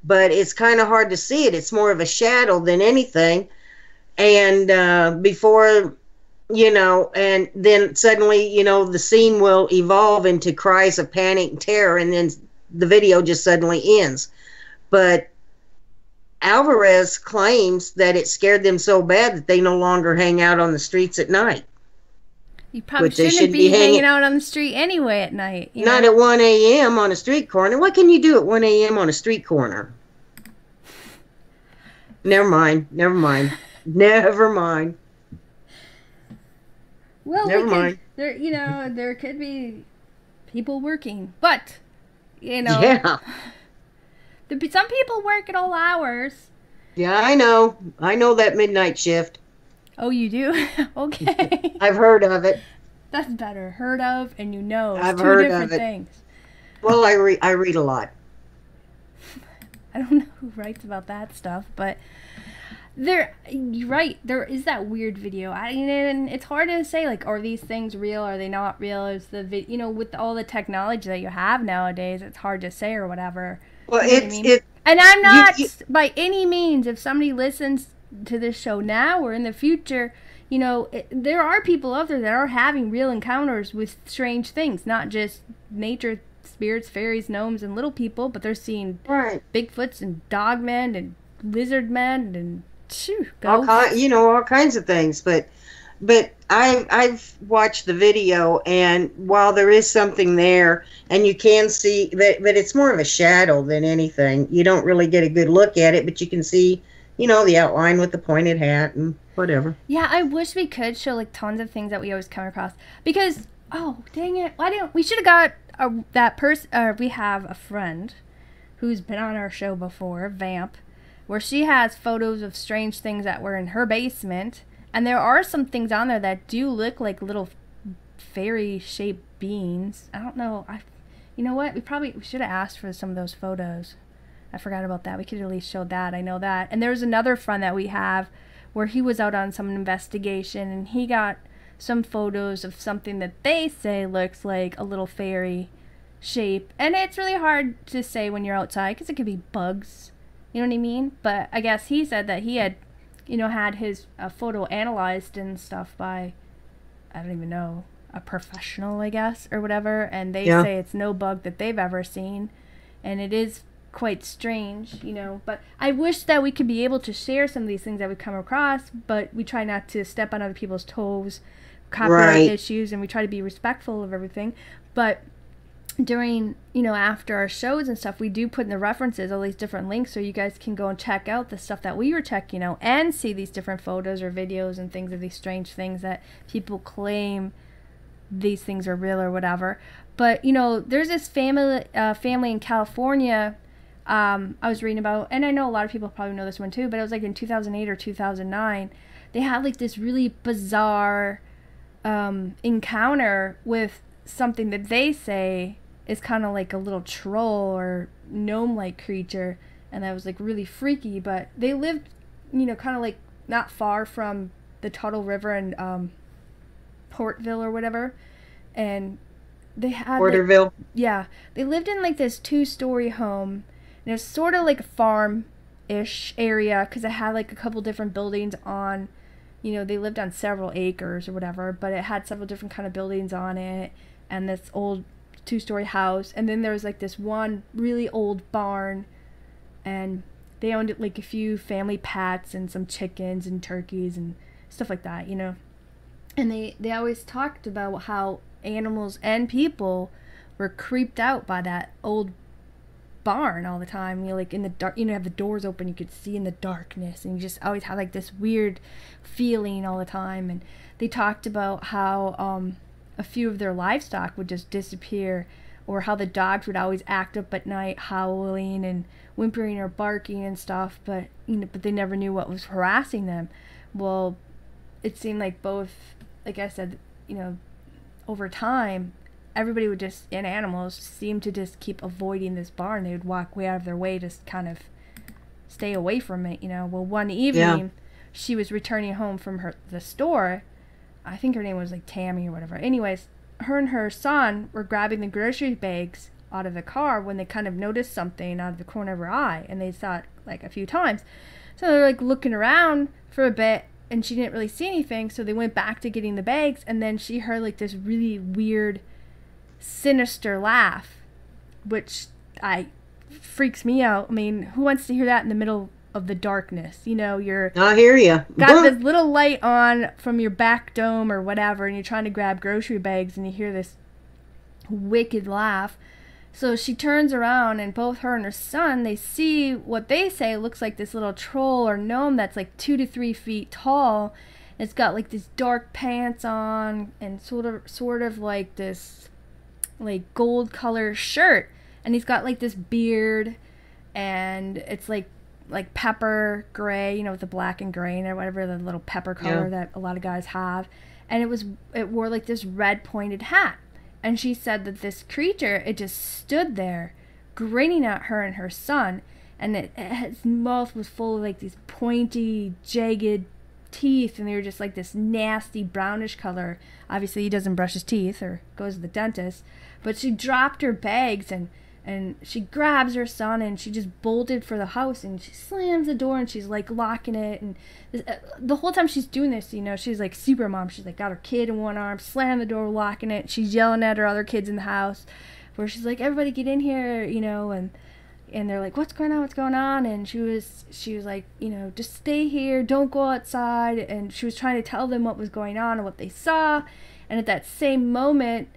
but it's kind of hard to see it. It's more of a shadow than anything. And before, and then suddenly, the scene will evolve into cries of panic and terror, and then the video just suddenly ends. But Alvarez claims that it scared them so bad that they no longer hang out on the streets at night. You probably shouldn't be hanging out on the street anyway at night. Not at 1 a.m. on a street corner. What can you do at 1 a.m. on a street corner? Never mind. Well, never mind. There could be people working, but yeah. Some people work at all hours. Yeah, I know that midnight shift. Oh, you do? Okay. I've heard of it. That's better. Heard of and I've two heard different of it. Things. Well, I read a lot. I don't know who writes about that stuff, but you're right. There is that weird video. And it's hard to say, like, are these things real? Are they not real? Is with all the technology that you have nowadays, it's hard to say or whatever. Well, and I'm not by any means. If somebody listens to this show now or in the future, there are people out there that are having real encounters with strange things, not just nature spirits, fairies, gnomes, and little people, but they're seeing Bigfoots and dogmen and lizard men and all kinds of things. But I've watched the video, and while there is something there, and you can see that, but it's more of a shadow than anything. You don't really get a good look at it, but you can see, the outline with the pointed hat and whatever. Yeah, I wish we could show like tons of things that we always come across, because dang it, we should have got that person. We have a friend who's been on our show before, Vamp, where she has photos of strange things that were in her basement. And there are some things on there that do look like little fairy-shaped beings. I don't know. You know what? We should have asked for some of those photos. I forgot about that. We could at least show that. I know that. And there's another friend that we have where he was out on some investigation, and he got some photos of something that they say looks like a little fairy shape. And it's really hard to say when you're outside because it could be bugs. You know what I mean? But I guess he said that he had had his photo analyzed and stuff by, I don't even know, a professional, I guess, or whatever, and they say it's no bug that they've ever seen, and it is quite strange, but I wish that we could be able to share some of these things that we come across, but we try not to step on other people's toes, copyright issues, and we try to be respectful of everything, but during, after our shows and stuff, we do put in the references all these different links so you guys can go and check out the stuff that we were checking out and see these different photos or videos and things of these strange things that people claim these things are real or whatever. But, there's this family in California I was reading about, and I know a lot of people probably know this one too, but it was like in 2008 or 2009. They had like this really bizarre encounter with something that they say is kind of like a little troll or gnome-like creature, and that was like really freaky. But they lived, kind of like not far from the Tuttle River and Portville or whatever, and they had Porterville. They lived in like this 2-story home, and it was sort of like a farm-ish area because it had like a couple different buildings on. They lived on several acres or whatever, but it had several different kind of buildings on it, and this old 2-story house, and then there was like this one really old barn, and they owned like a few family pets and some chickens and turkeys and stuff like that, and they always talked about how animals and people were creeped out by that old barn all the time. You know, like in the dark, you know, have the doors open, you could see in the darkness, and you just always have like this weird feeling all the time. And they talked about how a few of their livestock would just disappear, or how the dogs would always act up at night, howling and whimpering or barking and stuff, but you know, but they never knew what was harassing them. Well, it seemed like both, like I said, you know, over time, everybody would just, and animals, seem to just keep avoiding this barn. They would walk way out of their way to kind of stay away from it, you know. Well, one evening, she was returning home from the store. I think her name was like Tammy or whatever. Anyways, her and her son were grabbing the grocery bags out of the car when they kind of noticed something out of the corner of her eye, and they saw it like a few times. So they're like looking around for a bit, and she didn't really see anything, so they went back to getting the bags, and then she heard like this really weird, sinister laugh, which freaks me out. I mean, who wants to hear that in the middle of the darkness? You know, I hear you. Got this little light on from your back dome or whatever, and you're trying to grab grocery bags, and you hear this wicked laugh. So she turns around, and both her and her son, they see what they say looks like this little troll or gnome that's like 2 to 3 feet tall. It's got like these dark pants on, and sort of like this like gold color shirt, and he's got like this beard, and it's like pepper gray, you know, with the black and gray or whatever, the little pepper color that a lot of guys have. And it wore like this red pointed hat. And she said that this creature, it just stood there grinning at her and her son, and its mouth was full of like these pointy, jagged teeth, and they were just like this nasty brownish color. Obviously he doesn't brush his teeth or goes to the dentist. But she dropped her bags, and she grabs her son, and she just bolted for the house, and she slams the door, and she's like locking it. And the whole time she's doing this, you know, she's like super mom. She's like got her kid in one arm, slammed the door, locking it. She's yelling at her other kids in the house, where she's like, everybody get in here, you know. And they're like, what's going on? And she was like, you know, just stay here, don't go outside. And she was trying to tell them what was going on and what they saw. And at that same moment,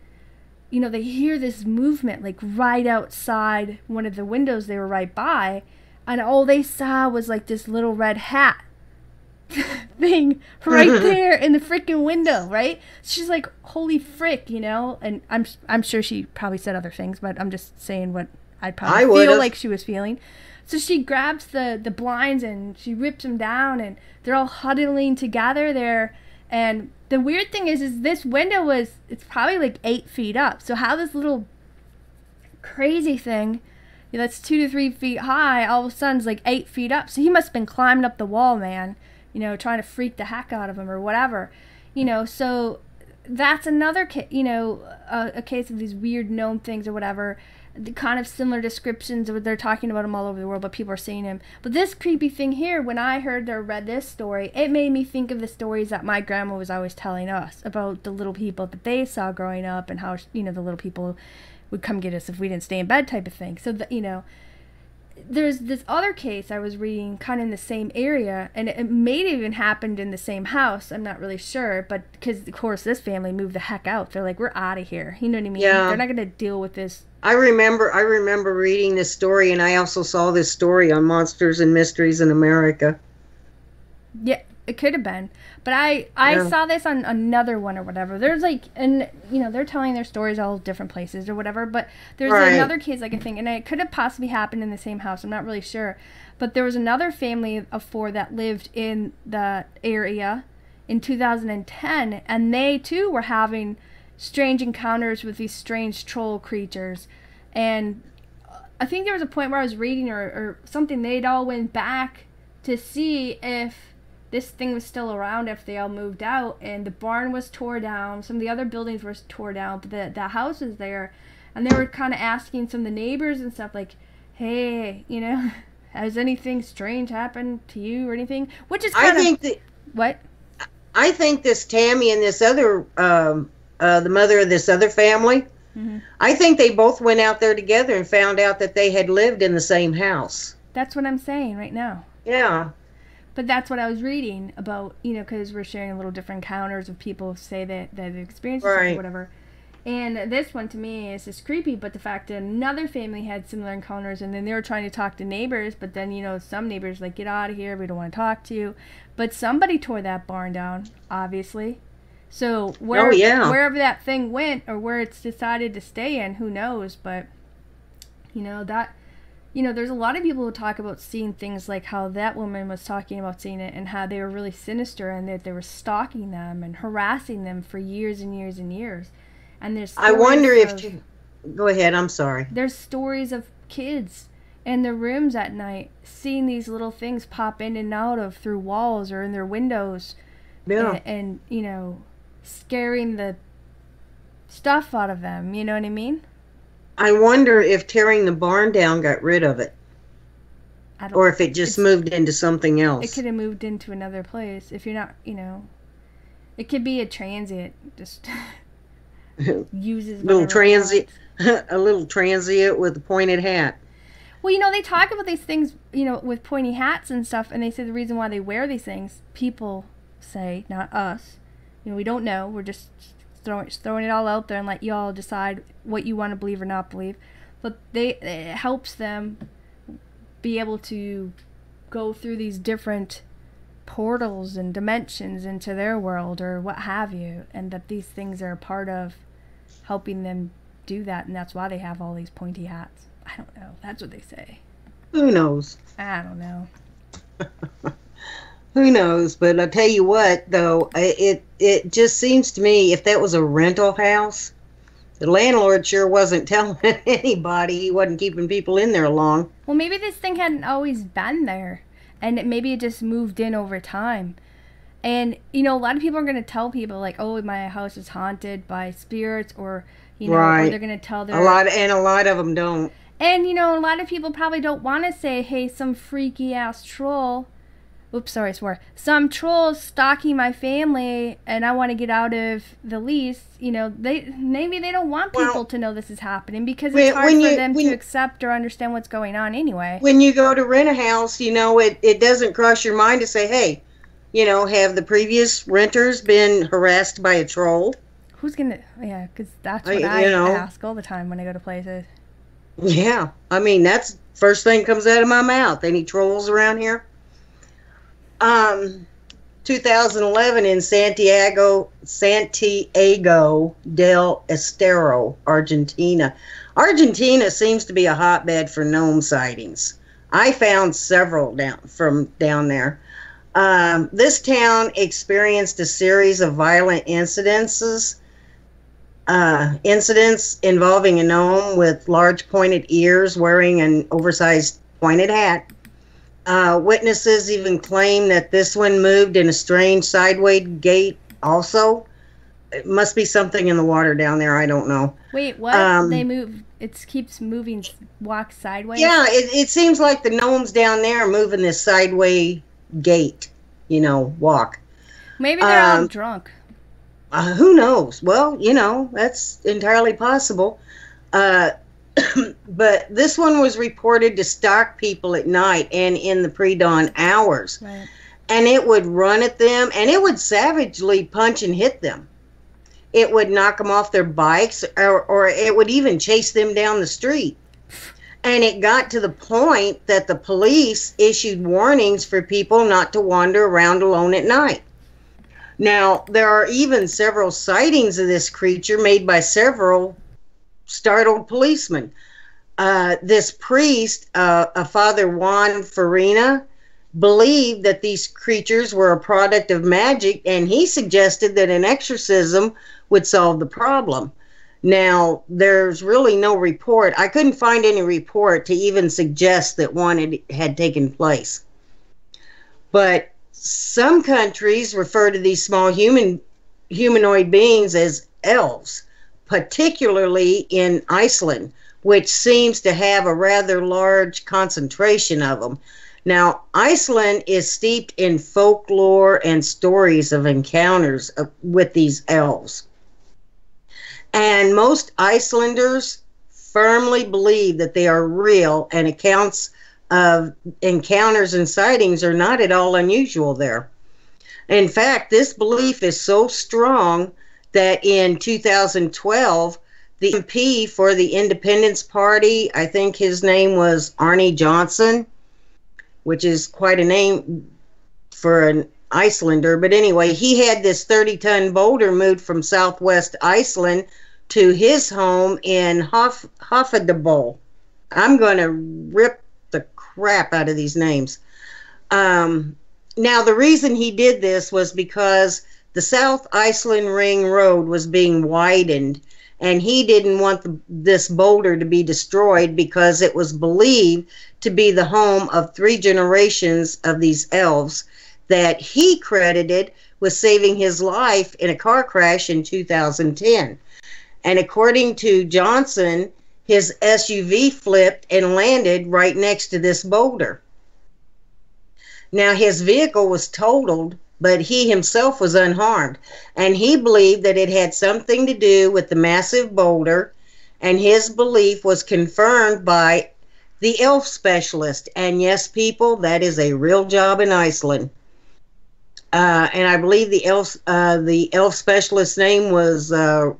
you know, they hear this movement like right outside one of the windows they were right by, and all they saw was like this little red hat thing right there in the freaking window, right? She's like, holy frick, you know. And I'm sure she probably said other things, but I'm just saying what I'd probably feel like she was feeling. So she grabs the blinds, and she rips them down, and they're all huddling together there. And the weird thing is this window it's probably like 8 feet up. So how this little crazy thing, you know, that's 2 to 3 feet high, all of a sudden is like 8 feet up. So he must have been climbing up the wall, man, you know, trying to freak the heck out of him or whatever, you know. So that's another, you know, a case of these weird gnome things or whatever. The kind of similar descriptions, they're talking about him all over the world, but people are seeing him. But this creepy thing here, when I heard or read this story, it made me think of the stories that my grandma was always telling us about the little people that they saw growing up, and how, you know, the little people would come get us if we didn't stay in bed type of thing. So, you know, there's this other case I was reading kind of in the same area, and it may have even happened in the same house. I'm not really sure, but because, of course, this family moved the heck out. They're like, we're out of here. You know what I mean? Yeah. They're not going to deal with this. I remember reading this story, and I also saw this story on Monsters and Mysteries in America. Yeah, it could have been. But I saw this on another one or whatever. There's like, and you know, they're telling their stories all different places or whatever, but there's another case I can think, and it could have possibly happened in the same house. I'm not really sure. But there was another family of 4 that lived in the area in 2010, and they too were having strange encounters with these strange troll creatures. And I think there was a point where I was reading or something, they'd all went back to see if this thing was still around, if they all moved out, and the barn was tore down, some of the other buildings were tore down, but the house was there. And they were kind of asking some of the neighbors and stuff like, hey, you know, has anything strange happened to you or anything? Which is kind of what I think this Tammy and this other the mother of this other family, mm-hmm. I think they both went out there together and found out that they had lived in the same house. That's what I'm saying right now. Yeah. But that's what I was reading about, you know, because we're sharing a little different encounters of people who say that they've experienced this or whatever. And this one to me is just creepy, but the fact that another family had similar encounters, and then they were trying to talk to neighbors, but then, some neighbors like, get out of here, we don't want to talk to you. But somebody tore that barn down, obviously. So Oh yeah. wherever that thing went, or where it's decided to stay in, who knows? But there's a lot of people who talk about seeing things like how that woman was talking about seeing it, and how they were really sinister, and that they were stalking them and harassing them for years and years and years. And I wonder if you... Go ahead, I'm sorry. There's stories of kids in their rooms at night seeing these little things pop in and out of through walls or in their windows. Yeah. And scaring the stuff out of them, you know what I mean? I wonder if tearing the barn down got rid of it. Or if it just moved into something else. It could have moved into another place. If you're not, it could be a transient, just uses little transient, a little transient with a pointed hat. Well, they talk about these things, with pointy hats and stuff, and they say the reason why they wear these things, people say, not us. We don't know. We're just throwing it all out there and let y'all decide what you want to believe or not believe. But it helps them be able to go through these different portals and dimensions into their world or what have you, and that these things are a part of helping them do that, and that's why they have all these pointy hats. I don't know. That's what they say. Who knows? I don't know. Who knows? But I'll tell you what, though, it just seems to me if that was a rental house, the landlord sure wasn't telling anybody. He wasn't keeping people in there long. Well, maybe this thing hadn't always been there, and maybe it just moved in over time. And, a lot of people are going to tell people, like, oh, my house is haunted by spirits, or, right. Or they're going to tell their... A lot of them don't. And, a lot of people probably don't want to say, hey, some freaky-ass troll... Oops, sorry, I swore. Some trolls stalking my family, and I want to get out of the lease. Maybe they don't want people to know this is happening, because it's hard for them to accept or understand what's going on anyway. When you go to rent a house, it doesn't cross your mind to say, hey, have the previous renters been harassed by a troll? Who's gonna? Yeah, because that's what I ask all the time when I go to places. Yeah, that's first thing comes out of my mouth. Any trolls around here? 2011 in Santiago del Estero, Argentina. Argentina seems to be a hotbed for gnome sightings. I found several down there. This town experienced a series of violent incidents involving a gnome with large pointed ears wearing an oversized pointed hat. Witnesses even claim that this one moved in a strange sideways gait also. It must be something in the water down there. I don't know. Wait, what? They move. It keeps moving, walk sideways? Yeah, it seems like the gnomes down there are moving this sideways gait, walk. Maybe they're all drunk. Who knows? Well, that's entirely possible. But this one was reported to stalk people at night and in the pre-dawn hours. Right. And it would run at them, and it would savagely punch and hit them. It would knock them off their bikes, or it would even chase them down the street. And it got to the point that the police issued warnings for people not to wander around alone at night. Now, there are even several sightings of this creature made by several startled policemen. This priest, a Father Juan Farina, believed that these creatures were a product of magic, and he suggested that an exorcism would solve the problem. Now, there's really no report. I couldn't find any report to even suggest that one had taken place. But some countries refer to these small humanoid beings as elves, particularly in Iceland, which seems to have a rather large concentration of them. Now, Iceland is steeped in folklore and stories of encounters with these elves. And most Icelanders firmly believe that they are real, and accounts of encounters and sightings are not at all unusual there. In fact, this belief is so strong that in 2012, the MP for the Independence Party, I think his name was Arnie Johnson, which is quite a name for an Icelander. But anyway, he had this 30-ton boulder moved from southwest Iceland to his home in Hafnarfjörður. I'm going to rip the crap out of these names. Now, the reason he did this was because the South Iceland Ring Road was being widened, and he didn't want this boulder to be destroyed because it was believed to be the home of 3 generations of these elves that he credited with saving his life in a car crash in 2010. And according to Johnson, his SUV flipped and landed right next to this boulder. Now, his vehicle was totaled, but he himself was unharmed. And he believed that it had something to do with the massive boulder, and his belief was confirmed by the elf specialist. And yes, people, that is a real job in Iceland. And I believe the elf specialist's name was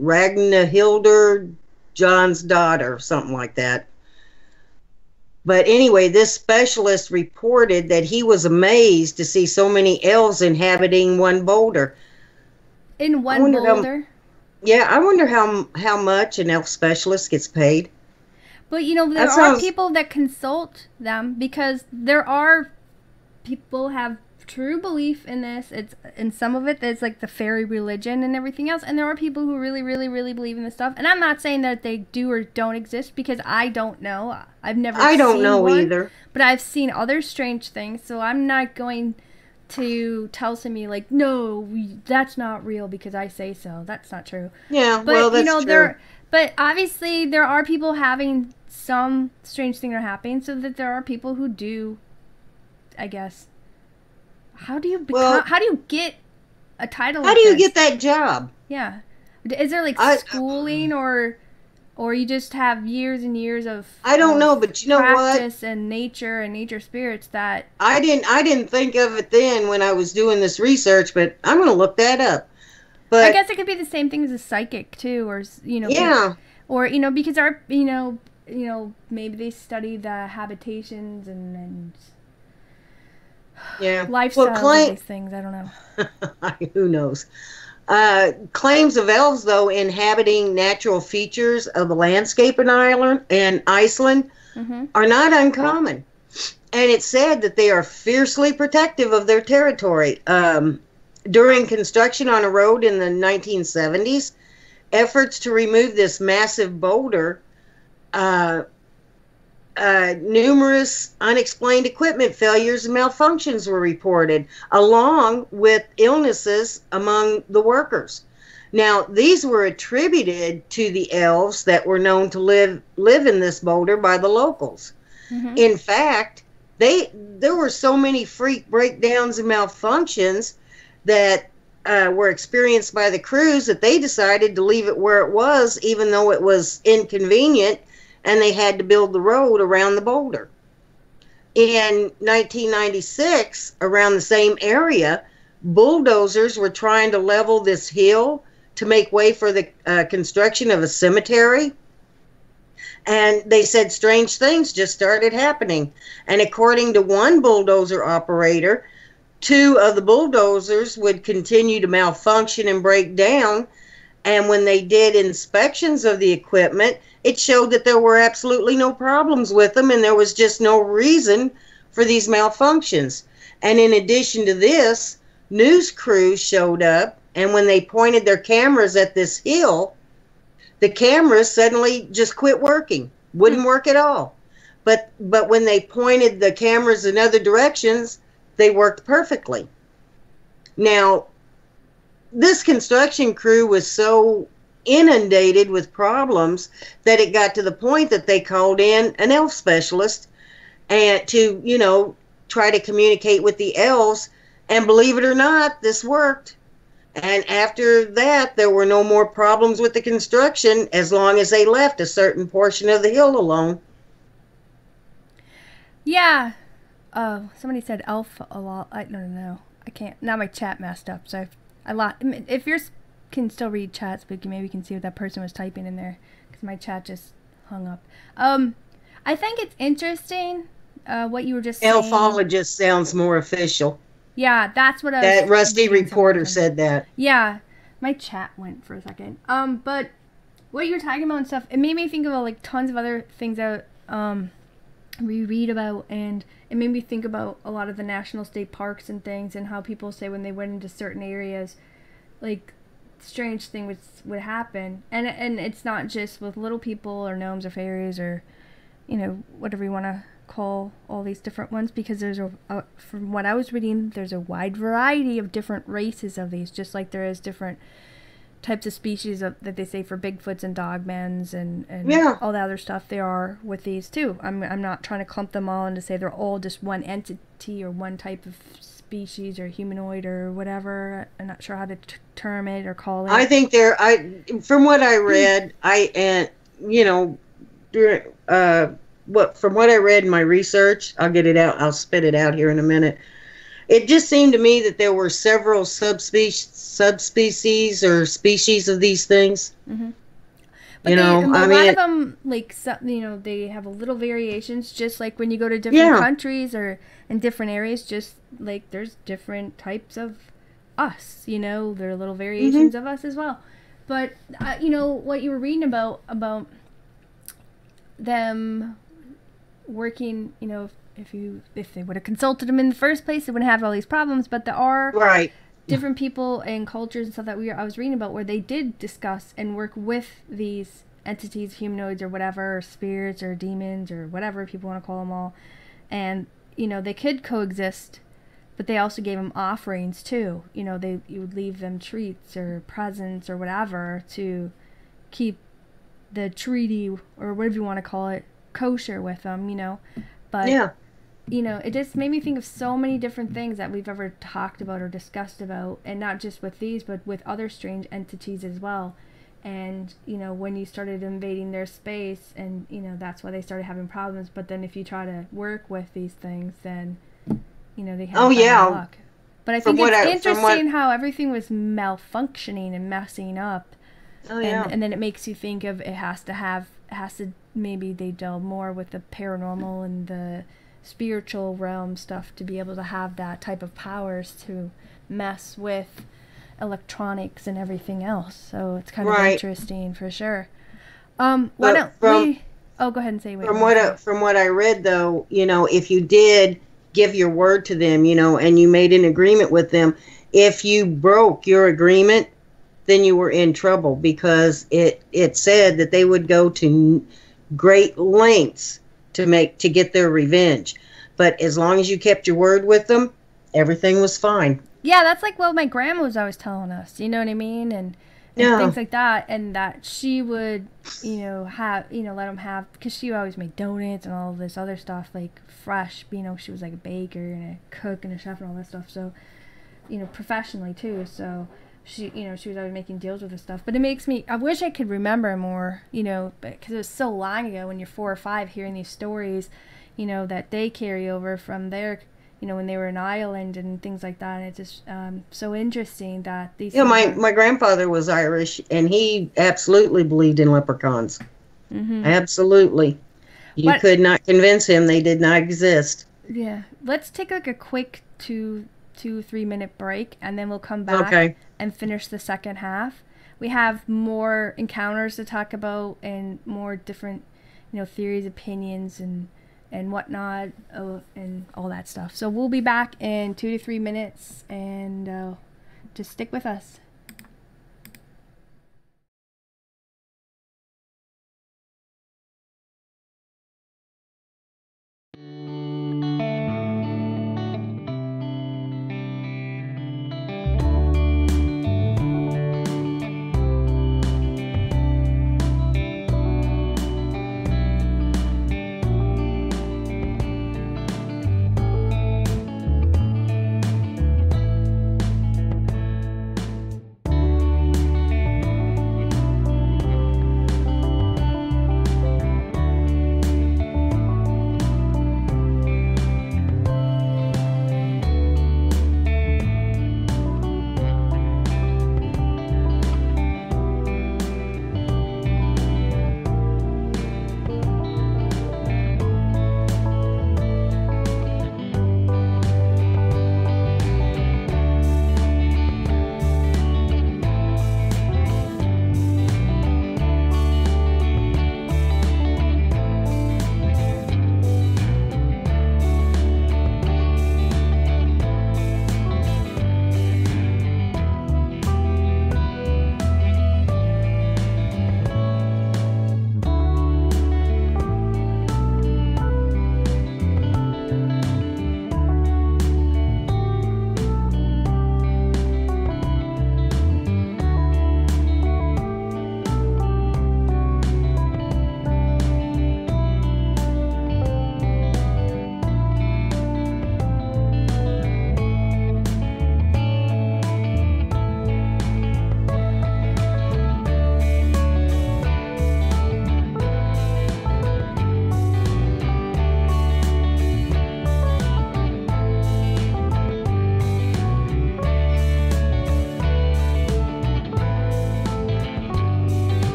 Ragnhildur John's daughter, something like that. But anyway, this specialist reported that he was amazed to see so many elves inhabiting one boulder. In one boulder? I wonder how much an elf specialist gets paid. But, there are people that consult them because there are people have true belief in this. And some of it is like the fairy religion and everything else. And there are people who really, really, really believe in this stuff. And I'm not saying that they do or don't exist because I don't know. I don't know one, either. But I've seen other strange things. So I'm not going to tell somebody like, no, that's not real because I say so. That's not true. Yeah, but, that's true. But obviously there are people having some strange thing are happening, so that there are people who do, I guess. How do you get a title? How do you get that job? Yeah, is there like schooling or you just have years and years of I don't know, but you know practice what? And nature spirits that I didn't think of it then when I was doing this research, but I'm going to look that up. But I guess it could be the same thing as a psychic too, or yeah, or because our maybe they study the habitations and yeah, lifestyles of these things. I don't know. Who knows? Claims of elves, though, inhabiting natural features of the landscape in Iceland are not uncommon. And it's said that they are fiercely protective of their territory. During construction on a road in the 1970s, efforts to remove this massive boulder, numerous unexplained equipment failures and malfunctions were reported, along with illnesses among the workers. Now, these were attributed to the elves that were known to live in this boulder by the locals. In fact, there were so many freak breakdowns and malfunctions that were experienced by the crews that they decided to leave it where it was, even though it was inconvenient and they had to build the road around the boulder. In 1996, around the same area, bulldozers were trying to level this hill to make way for the construction of a cemetery. And they said strange things just started happening. And according to one bulldozer operator, 2 of the bulldozers would continue to malfunction and break down. And when they did inspections of the equipment, it showed that there were absolutely no problems with them, and there was just no reason for these malfunctions. And in addition to this, news crews showed up, and when they pointed their cameras at this hill, the cameras suddenly just quit working, wouldn't work at all. But when they pointed the cameras in other directions, they worked perfectly. Now, this construction crew was so inundated with problems that it got to the point that they called in an elf specialist and to, try to communicate with the elves. And believe it or not, this worked. And after that, there were no more problems with the construction as long as they left a certain portion of the hill alone. Yeah. Somebody said elf a lot. I don't know. I can't. Now my chat messed up. So if you're can still read chats, but maybe you can see what that person was typing in there, because my chat just hung up. I think it's interesting what you were just saying. Elfologist sounds more official. Yeah, that's what I was. That Rusty Reporter said that. Yeah, my chat went for a second. But what you were talking about and stuff, it made me think about like tons of other things that we read about, and it made me think about a lot of the national state parks and things, and how people say when they went into certain areas, like strange things would happen, and it's not just with little people or gnomes or fairies or, you know, whatever you want to call all these different ones, because there's from what I was reading, there's a wide variety of different races of these, just like there is different types of species that they say for Bigfoots and Dogmans and all the other stuff there are with these too. I'm not trying to clump them all and to say they're all just one entity or one type of species or humanoid or whatever. I'm not sure how to term it or call it. I think from what I read, from what I read in my research, I'll get it out. I'll spit it out here in a minute. It just seemed to me that there were several subspecies or species of these things. Mm-hmm. But a lot of them, like, they have a little variations, just like when you go to different countries or in different areas, just like there's different types of us, there are little variations of us as well. But, what you were reading about them working, if they would have consulted them in the first place, they wouldn't have all these problems. But there are different people and cultures and stuff that I was reading about where they did discuss and work with these entities, humanoids or whatever, or spirits or demons or whatever people want to call them all. And, they could coexist, but they also gave them offerings too. You would leave them treats or presents or whatever to keep the treaty or whatever you want to call it kosher with them, But it just made me think of so many different things that we've ever talked about or discussed about, and not just with these, but with other strange entities as well. And, when you started invading their space, and, that's why they started having problems. But then if you try to work with these things, then, they have bad luck. But I think it's interesting how everything was malfunctioning and messing up. Oh, yeah. And then it makes you think of maybe they delve more with the paranormal and the spiritual realm stuff to be able to have that type of powers to mess with electronics and everything else. So it's kind of interesting for sure. Go ahead and say what. From what I read though, if you did give your word to them, and you made an agreement with them, if you broke your agreement, then you were in trouble, because it said that they would go to great lengths to get their revenge. But as long as you kept your word with them, everything was fine. Yeah, that's like what my grandma was always telling us, you know what I mean? And things like that, and that she would, let them have, because she always made donuts and all this other stuff, like fresh, she was like a baker and a cook and a chef and all that stuff, so, professionally too, so she was always making deals with this stuff. But it makes me, I wish I could remember more, because it was so long ago when you're 4 or 5 hearing these stories, that they carry over from their, when they were in Ireland and things like that. And it's just so interesting that these. Yeah, my grandfather was Irish, and he absolutely believed in leprechauns. Mm-hmm. Absolutely. You could not convince him they did not exist. Yeah. Let's take like a quick 2-3 minute break, and then we'll come back and finish the second half. We have more encounters to talk about and more different, theories, opinions, and whatnot, and all that stuff. So we'll be back in 2 to 3 minutes, and just stick with us.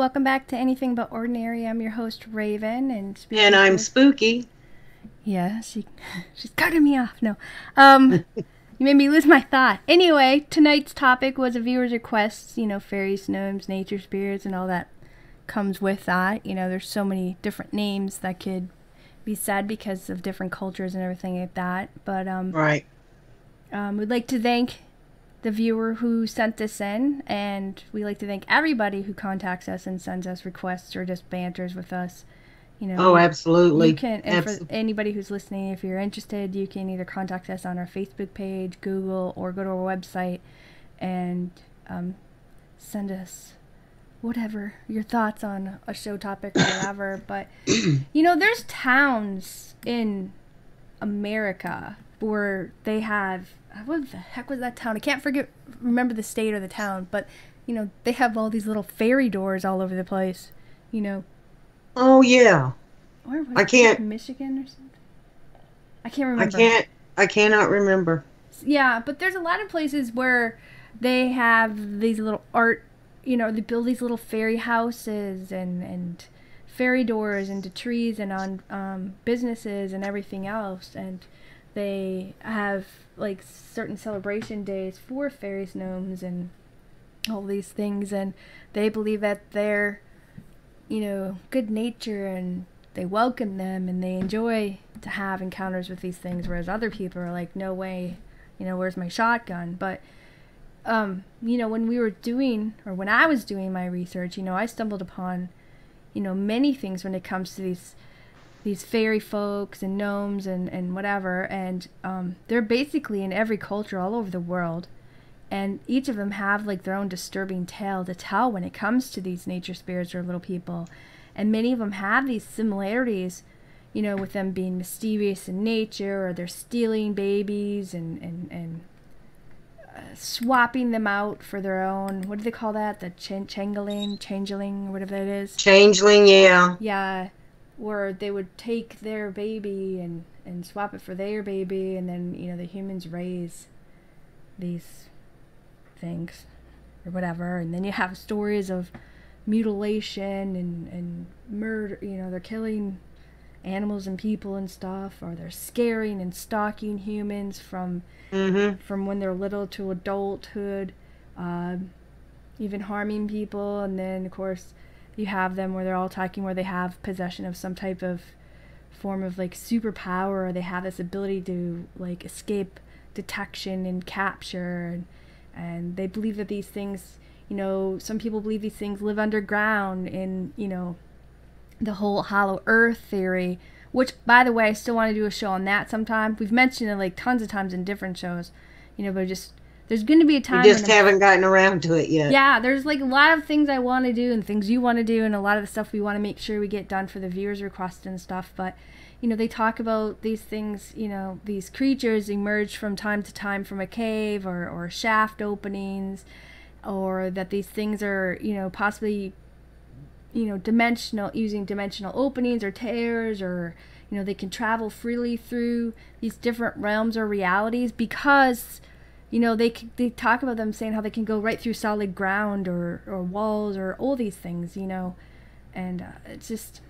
welcome back to Anything But Ordinary. I'm your host, Raven, and And I'm Spooky. Yeah, she's cutting me off. No, you made me lose my thought. Anyway, tonight's topic was a viewer's request. Fairies, gnomes, nature spirits, and all that comes with that. There's so many different names that could be said because of different cultures and everything like that. But right. We'd like to thank the viewer who sent this in, and we like to thank everybody who contacts us and sends us requests or just banters with us. Oh, absolutely. You can, and for anybody who's listening, if you're interested, you can either contact us on our Facebook page, Google, or go to our website and send us whatever your thoughts on a show topic or whatever. But there's towns in America where they have, what the heck was that town? I can't remember the state or the town, but they have all these little fairy doors all over the place. Oh yeah. Or was it Michigan or something? I can't remember. I cannot remember. Yeah, but there's a lot of places where they have these little art, they build these little fairy houses and fairy doors into trees and on businesses and everything else, and they have like certain celebration days for fairies, gnomes, and all these things, and they believe that they're good nature and they welcome them and they enjoy to have encounters with these things, whereas other people are like, no way, where's my shotgun? But when when I was doing my research, I stumbled upon many things when it comes to these fairy folks and gnomes and whatever, and they're basically in every culture all over the world, and each of them have like their own disturbing tale to tell when it comes to these nature spirits or little people. And many of them have these similarities, with them being mysterious in nature, or they're stealing babies and swapping them out for their own, what do they call that? The changeling, or whatever that is. Changeling, yeah. Yeah, where they would take their baby and swap it for their baby, and then, the humans raise these things or whatever. And then you have stories of mutilation and murder, they're killing animals and people and stuff, or they're scaring and stalking humans from when they're little to adulthood, even harming people. And then of course you have them where they're all talking where they have possession of some type of form of like superpower, or they have this ability to like escape detection and capture, and they believe that these things, some people believe these things live underground in, the whole hollow earth theory, which, by the way, I still want to do a show on that sometime. We've mentioned it like tons of times in different shows, but there's going to be a time. We just haven't gotten around to it yet. Yeah, there's like a lot of things I want to do and things you want to do, and a lot of the stuff we want to make sure we get done for the viewers' requests and stuff. But, they talk about these things, these creatures emerge from time to time from a cave or shaft openings, or that these things are, possibly, using dimensional openings or tears, or, they can travel freely through these different realms or realities because, they talk about them saying how they can go right through solid ground or walls or all these things, and it's just...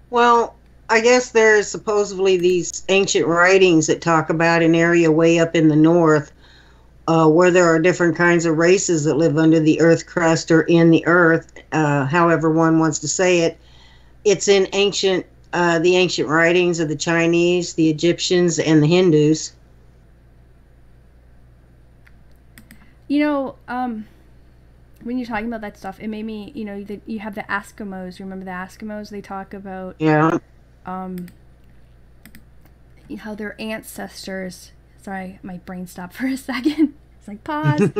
Well, I guess there's supposedly these ancient writings that talk about an area way up in the north, where there are different kinds of races that live under the earth crust or in the earth, however one wants to say it. It's in the ancient writings of the Chinese, the Egyptians, and the Hindus. When you're talking about that stuff, it made me, you have the Eskimos. Remember the Eskimos? They talk about how their ancestors... Sorry, my brain stopped for a second. It's like, pause.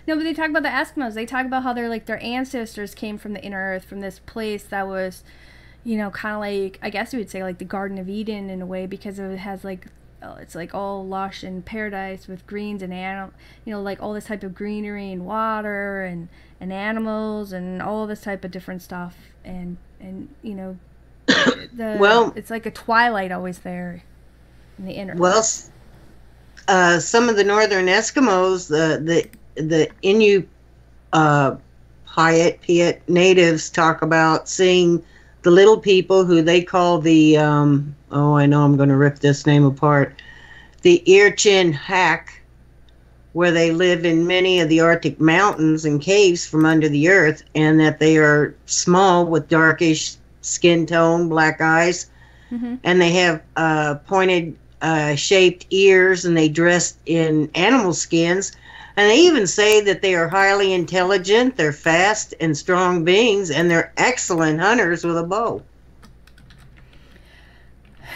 No, but they talk about the Eskimos. They talk about how they're like their ancestors came from the inner earth, from this place that was, kind of like, I guess you would say like the Garden of Eden in a way, because it has like, it's like all lush and paradise with greens and like all this type of greenery and water and animals and all this type of different stuff. And it's like a twilight always there in the inner. Well, some of the northern Eskimos, the Inuit Piat natives talk about seeing the little people who they call the, oh, I know I'm going to rip this name apart, the Irchin Hack, where they live in many of the Arctic mountains and caves from under the earth, and that they are small with darkish skin tone, black eyes, Mm-hmm. and they have pointed shaped ears, and they dress in animal skins. And they even say that they are highly intelligent, they're fast and strong beings, and they're excellent hunters with a bow.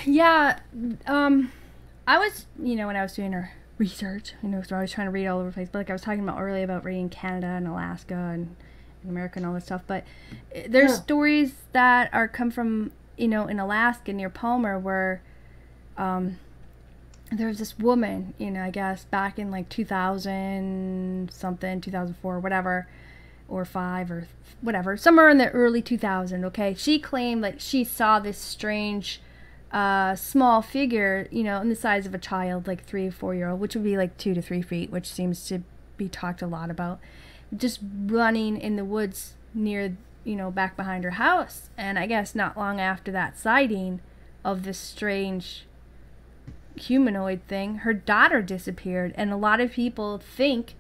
Yeah, I was, when I was doing our research, so I was trying to read all over the place, but like I was talking about earlier about reading Canada and Alaska and America and all this stuff, but there's stories that are come from, in Alaska near Palmer where there was this woman, I guess back in like 2000 something, 2004, whatever, or 5 or whatever, somewhere in the early 2000s, okay? She claimed like she saw this strange small figure, in the size of a child, like 3 or 4 year old, which would be like 2 to 3 feet, which seems to be talked a lot about, just running in the woods near, back behind her house. And I guess not long after that sighting of this strange humanoid thing, her daughter disappeared. And a lot of people think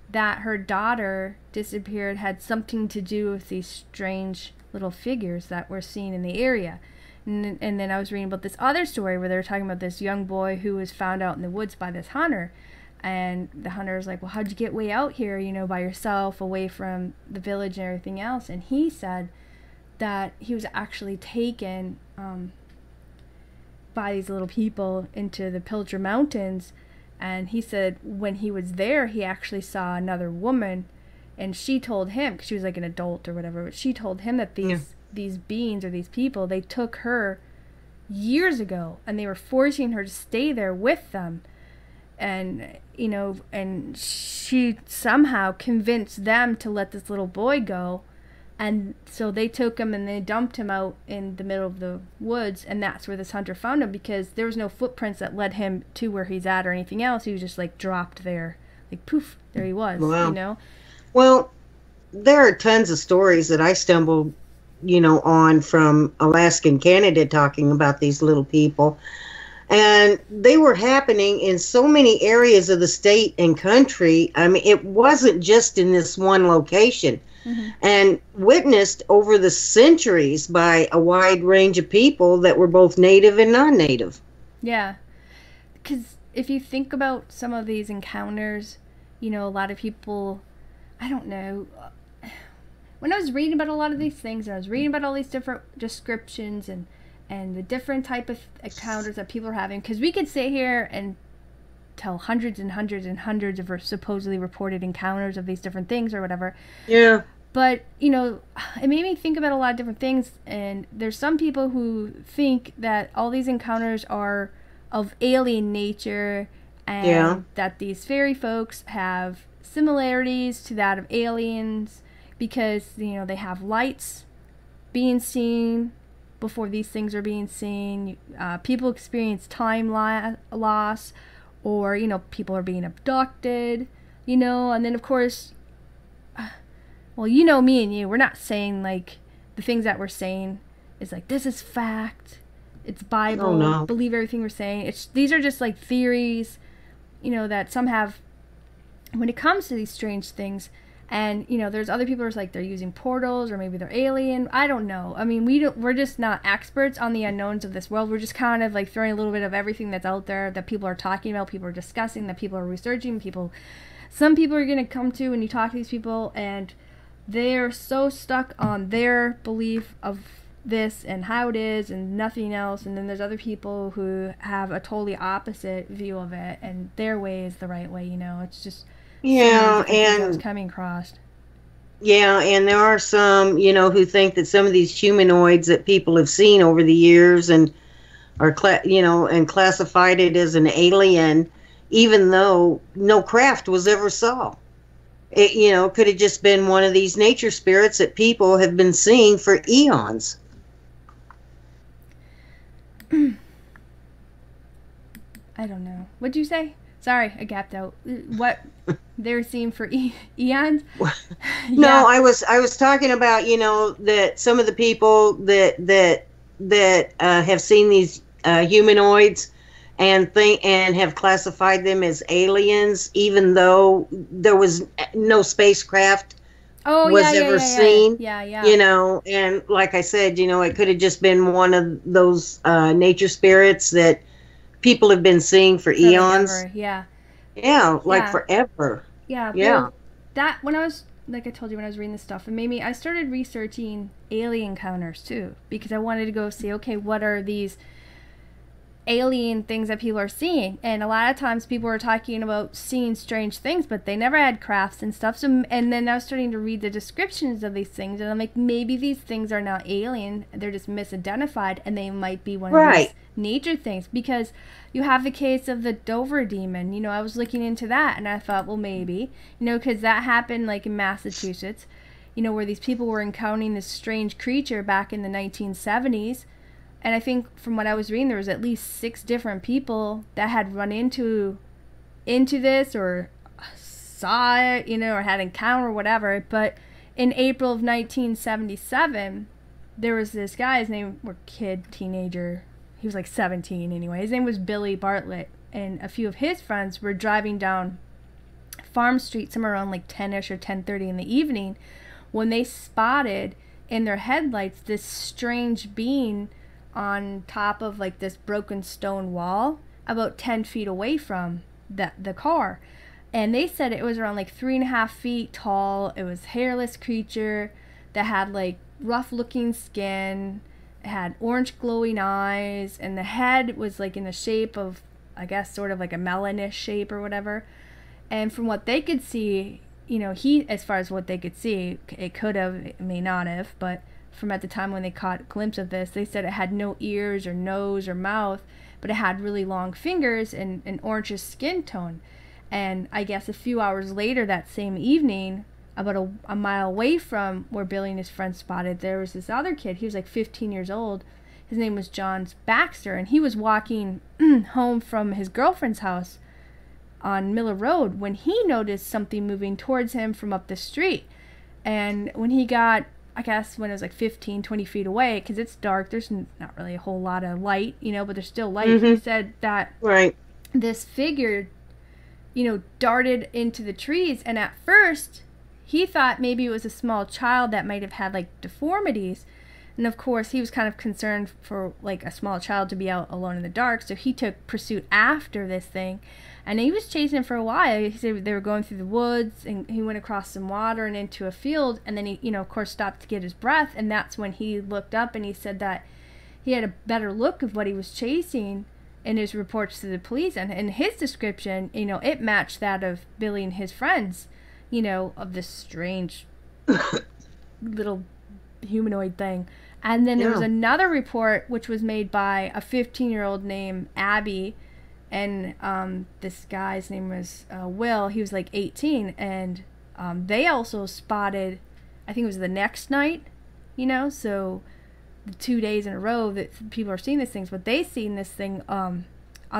that her daughter disappeared had something to do with these strange little figures that were seen in the area. And then I was reading about this other story where they were talking about this young boy who was found out in the woods by this hunter. And the hunter was like, well, how'd you get way out here, by yourself, away from the village and everything else? And he said that he was actually taken by these little people into the Pilger Mountains. And he said when he was there, he actually saw another woman. And she told him, because she was like an adult or whatever, but she told him that these beings or these people, they took her years ago and they were forcing her to stay there with them. And and she somehow convinced them to let this little boy go, and so they took him and they dumped him out in the middle of the woods. And that's where this hunter found him, because there was no footprints that led him to where he's at or anything else. He was just like dropped there, like poof, there he was. Wow. Well, there are tons of stories that I stumbled on from Alaska and Canada talking about these little people. And they were happening in so many areas of the state and country. I mean, it wasn't just in this one location. Mm-hmm. And witnessed over the centuries by a wide range of people that were both native and non-native. Yeah. Because if you think about some of these encounters, a lot of people, I don't know, when I was reading about a lot of these things, and I was reading about all these different descriptions and the different type of encounters that people are having, because we could sit here and tell hundreds and hundreds and hundreds of supposedly reported encounters of these different things or whatever. Yeah. But, it made me think about a lot of different things, and there's some people who think that all these encounters are of alien nature, and that these fairy folks have similarities to that of aliens because, they have lights being seen before these things are being seen. People experience time loss, or people are being abducted, and then of course, well, me and you, we're not saying like the things that we're saying is like this is fact, it's Bible, no. Believe everything we're saying. These are just like theories, that some have when it comes to these strange things. And, there's other people who's like they're using portals, or maybe they're alien. I don't know. I mean, we're just not experts on the unknowns of this world. We're just kind of like throwing a little bit of everything that's out there that people are talking about, people are discussing, that people are researching, some people are going to come to when you talk to these people, and they're so stuck on their belief of this and how it is and nothing else. And then there's other people who have a totally opposite view of it, and their way is the right way, It's just... Yeah, and coming across. Yeah, and there are some, who think that some of these humanoids that people have seen over the years and are, and classified it as an alien, even though no craft was ever saw. It, could have just been one of these nature spirits that people have been seeing for eons. I don't know. What'd you say? Sorry, I gapped out. What they're seeing for eons? No, Yeah. I was talking about, that some of the people that have seen these humanoids and have classified them as aliens, even though there was no spacecraft Oh yeah, was yeah, ever yeah, yeah, seen. yeah, yeah. And like I said, it could have just been one of those nature spirits that people have been seeing for For like eons. ever, yeah, Yeah, like yeah, forever. yeah. Yeah. Well, that when I was like I told you when I was reading this stuff, it made me. I started researching alien encounters too because I wanted to go see. Okay, what are these alien things that people are seeing? And a lot of times people were talking about seeing strange things, but they never had crafts and stuff. So, and then I was starting to read the descriptions of these things, and I'm like, maybe these things are not alien, they're just misidentified, and they might be one of these Right. nature things. Because you have the case of the Dover demon. I was looking into that, and I thought, well, maybe, because that happened like in Massachusetts, where these people were encountering this strange creature back in the 1970s. And I think from what I was reading, there was at least 6 different people that had run into this or saw it, or had encounter or whatever. But in April of 1977, there was this guy, his name, or kid, teenager, he was like 17 anyway. His name was Billy Bartlett, and a few of his friends were driving down Farm Street somewhere around like 10ish or 10:30 in the evening when they spotted in their headlights this strange being on top of like this broken stone wall about 10 feet away from the car. And they said it was around like 3.5 feet tall. It was a hairless creature that had like rough looking skin. It had orange glowing eyes, and the head was like in the shape of, I guess, sort of like a melonish shape or whatever. And from what they could see, as far as what they could see, it could have, it may not have, but from at the time when they caught a glimpse of this, they said it had no ears or nose or mouth, but it had really long fingers and an orangish skin tone. And I guess a few hours later that same evening, about a mile away from where Billy and his friends spotted, there was this other kid. He was like 15 years old. His name was John Baxter, and he was walking home from his girlfriend's house on Miller Road when he noticed something moving towards him from up the street. And when he got, I guess when it was like 15, 20 feet away, because it's dark, there's not really a whole lot of light, but there's still light. Mm-hmm. He said that Right. this figure, darted into the trees. And at first, he thought maybe it was a small child that might have had like deformities. And of course, he was kind of concerned for like a small child to be out alone in the dark. So he took pursuit after this thing. And he was chasing for a while. He said they were going through the woods, and he went across some water and into a field. And then he, of course, stopped to get his breath. And that's when he looked up and he said that he had a better look of what he was chasing in his reports to the police. And in his description, it matched that of Billy and his friends, of this strange little humanoid thing. And then there was another report which was made by a 15-year-old named Abby. And this guy's name was Will. He was like 18, and they also spotted, I think it was the next night, so the 2 days in a row that people are seeing these things, but they seen this thing on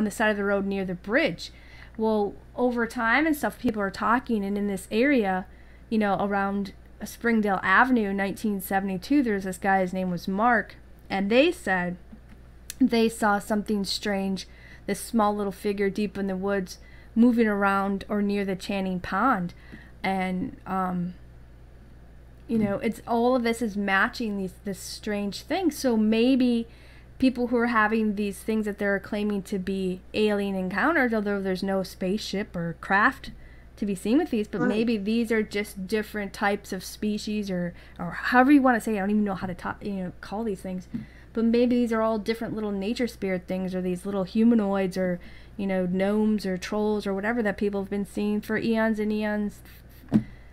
the side of the road near the bridge. Well, over time and stuff, people are talking, and in this area, around Springdale Avenue in 1972, there's this guy, his name was Mark, and they said they saw something strange, this small little figure deep in the woods moving around or near the Channing Pond. And it's all of this is matching this strange thing. So maybe people who are having these things that they're claiming to be alien encounters, although there's no spaceship or craft to be seen with these, but maybe these are just different types of species or however you want to say it. I don't even know how to call these things. But maybe these are all different little nature spirit things, or these little humanoids, or, gnomes or trolls or whatever that people have been seeing for eons and eons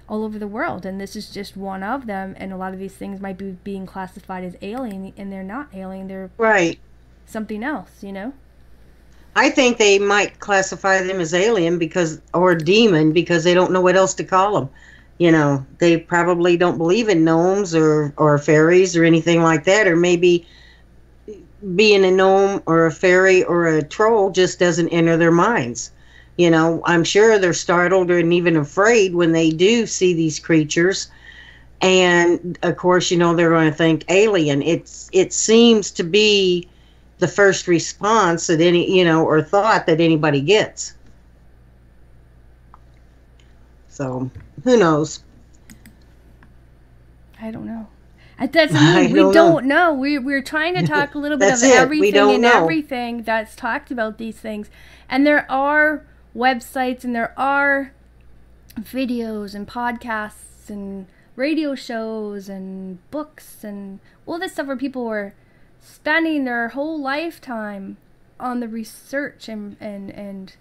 all over the world. And this is just one of them. And a lot of these things might be being classified as alien, and they're not alien. They're Right. something else, I think they might classify them as alien or demon because they don't know what else to call them. They probably don't believe in gnomes or fairies or anything like that, or maybe being a gnome or a fairy or a troll just doesn't enter their minds. You know, I'm sure they're startled and even afraid when they do see these creatures. And of course, you know, they're going to think alien. It seems to be the first response that any, you know, or thought that anybody gets. So who knows? I don't know. That's the I thing. We don't know. don't know. We're trying to talk a little bit of That's it. We don't know. everything that's talked about these things. And there are websites and there are videos and podcasts and radio shows and books and all this stuff where people were spending their whole lifetime on the research and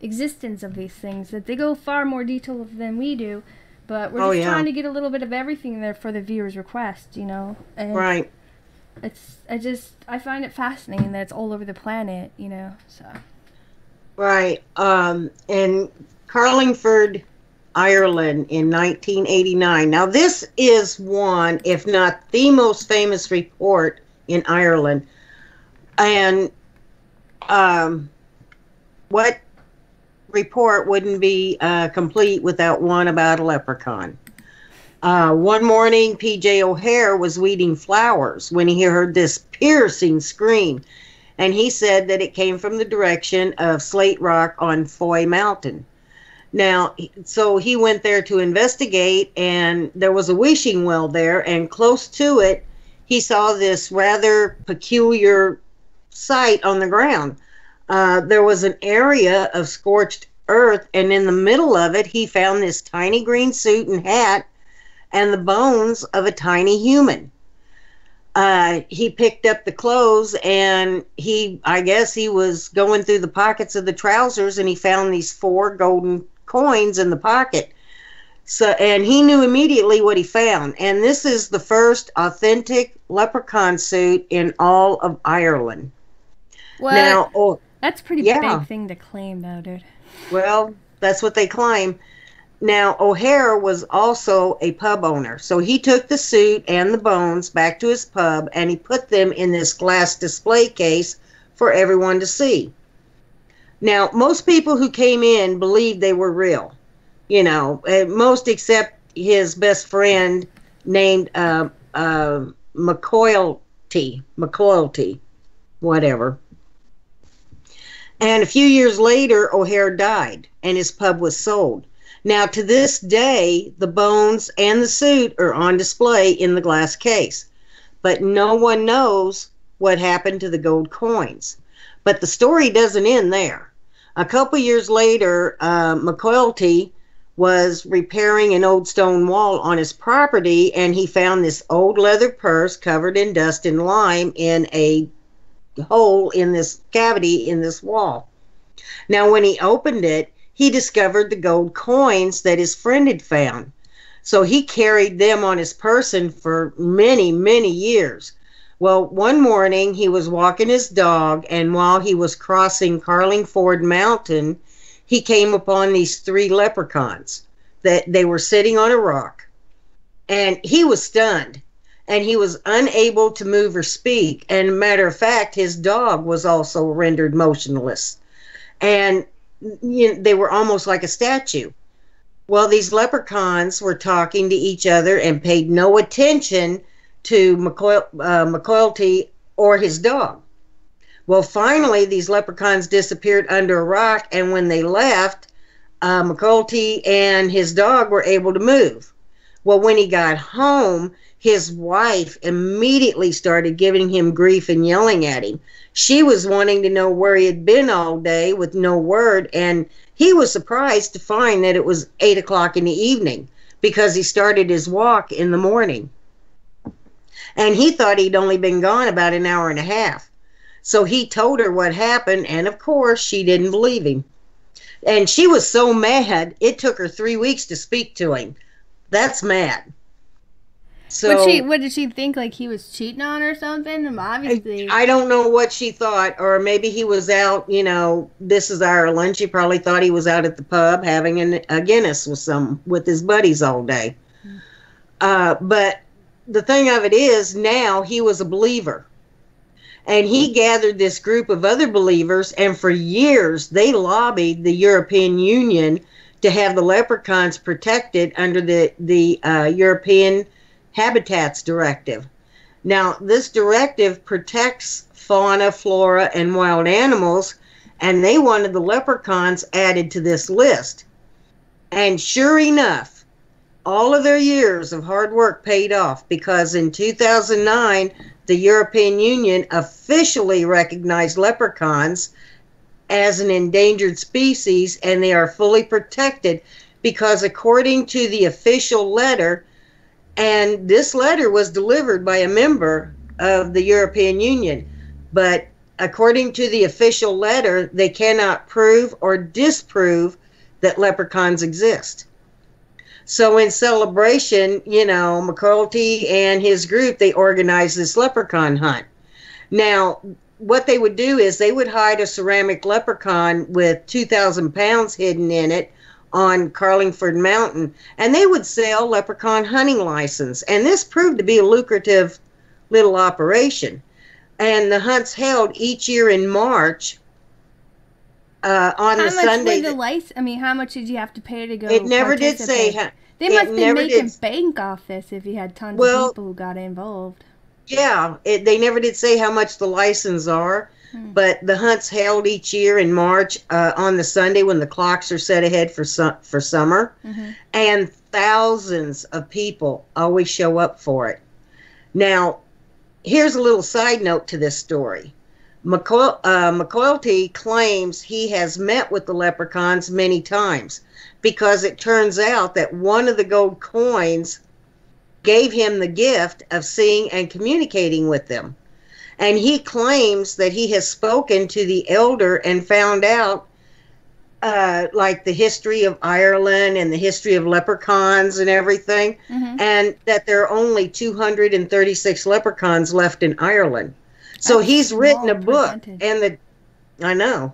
existence of these things, that they go far more detail than we do, but we're just trying to get a little bit of everything there for the viewer's request, you know. And right. I find it fascinating that it's all over the planet, you know. So Right. In Carlingford, Ireland in 1989. Now this is one, if not the most famous report in Ireland. And what report wouldn't be complete without one about a leprechaun? One morning, P.J. O'Hare was weeding flowers when he heard this piercing scream, and he said that it came from the direction of Slate Rock on Foy Mountain. Now, so he went there to investigate, and there was a wishing well there, and close to it, he saw this rather peculiar sight on the ground. There was an area of scorched earth, and in the middle of it, he found this tiny green suit and hat and the bones of a tiny human. He picked up the clothes, and I guess he was going through the pockets of the trousers, and he found these 4 golden coins in the pocket. So, and he knew immediately what he found. And this is the first authentic leprechaun suit in all of Ireland. What? Now, that's a pretty big thing to claim, though, dude. Well, that's what they claim. Now, O'Hare was also a pub owner, so he took the suit and the bones back to his pub, and he put them in this glass display case for everyone to see. Now, most people who came in believed they were real, you know, most except his best friend named McCoylty, whatever. And a few years later, O'Hare died, and his pub was sold. Now, to this day, the bones and the suit are on display in the glass case, but no one knows what happened to the gold coins. But the story doesn't end there. A couple years later, McCoylty was repairing an old stone wall on his property, and he found this old leather purse covered in dust and lime in a hole in this cavity in this wall. Now, when he opened it, he discovered the gold coins that his friend had found. So he carried them on his person for many, many years. Well, one morning he was walking his dog, and while he was crossing Carlingford Mountain, he came upon these 3 leprechauns. That they were sitting on a rock. And he was stunned, and he was unable to move or speak. And matter of fact, his dog was also rendered motionless. And they were almost like a statue. Well, these leprechauns were talking to each other and paid no attention to McCoylty or his dog. Well, finally, these leprechauns disappeared under a rock, and when they left, McCoylty and his dog were able to move. Well, when he got home, his wife immediately started giving him grief and yelling at him. She was wanting to know where he had been all day with no word, and he was surprised to find that it was 8 o'clock in the evening because he started his walk in the morning. And he thought he'd only been gone about an hour and a half. So he told her what happened, and of course, she didn't believe him. And she was so mad, it took her 3 weeks to speak to him. That's mad. So what did she think? Like he was cheating on her or something? Obviously, I don't know what she thought, or maybe he was out. You know, this is Ireland. She probably thought he was out at the pub having a Guinness with his buddies all day. But the thing of it is, now he was a believer, And he gathered this group of other believers, and for years they lobbied the European Union to have the leprechauns protected under the European Habitats Directive. Now, this directive protects fauna, flora, and wild animals, and they wanted the leprechauns added to this list. And sure enough, all of their years of hard work paid off, because in 2009, the European Union officially recognized leprechauns as an endangered species, and they are fully protected because according to the official letter, and this letter was delivered by a member of the European Union, but according to the official letter, they cannot prove or disprove that leprechauns exist. So in celebration, McCulty and his group, they organized this leprechaun hunt. Now, what they would do is they would hide a ceramic leprechaun with 2,000 pounds hidden in it on Carlingford Mountain, and they would sell leprechaun hunting license. And this proved to be a lucrative little operation. And the hunts held each year in March on the Sunday. How much did you have to pay to go? It never did say. They must be making bank off this if you had tons of people who got involved. Yeah, they never did say how much the license are, but the hunts held each year in March on the Sunday when the clocks are set ahead for summer, and thousands of people always show up for it. Now, here's a little side note to this story. McCulty claims he has met with the leprechauns many times because it turns out that one of the gold coins gave him the gift of seeing and communicating with them. And he claims that he has spoken to the elder and found out like the history of Ireland and the history of leprechauns and everything, and that there are only 236 leprechauns left in Ireland. So he's written a book, and I know.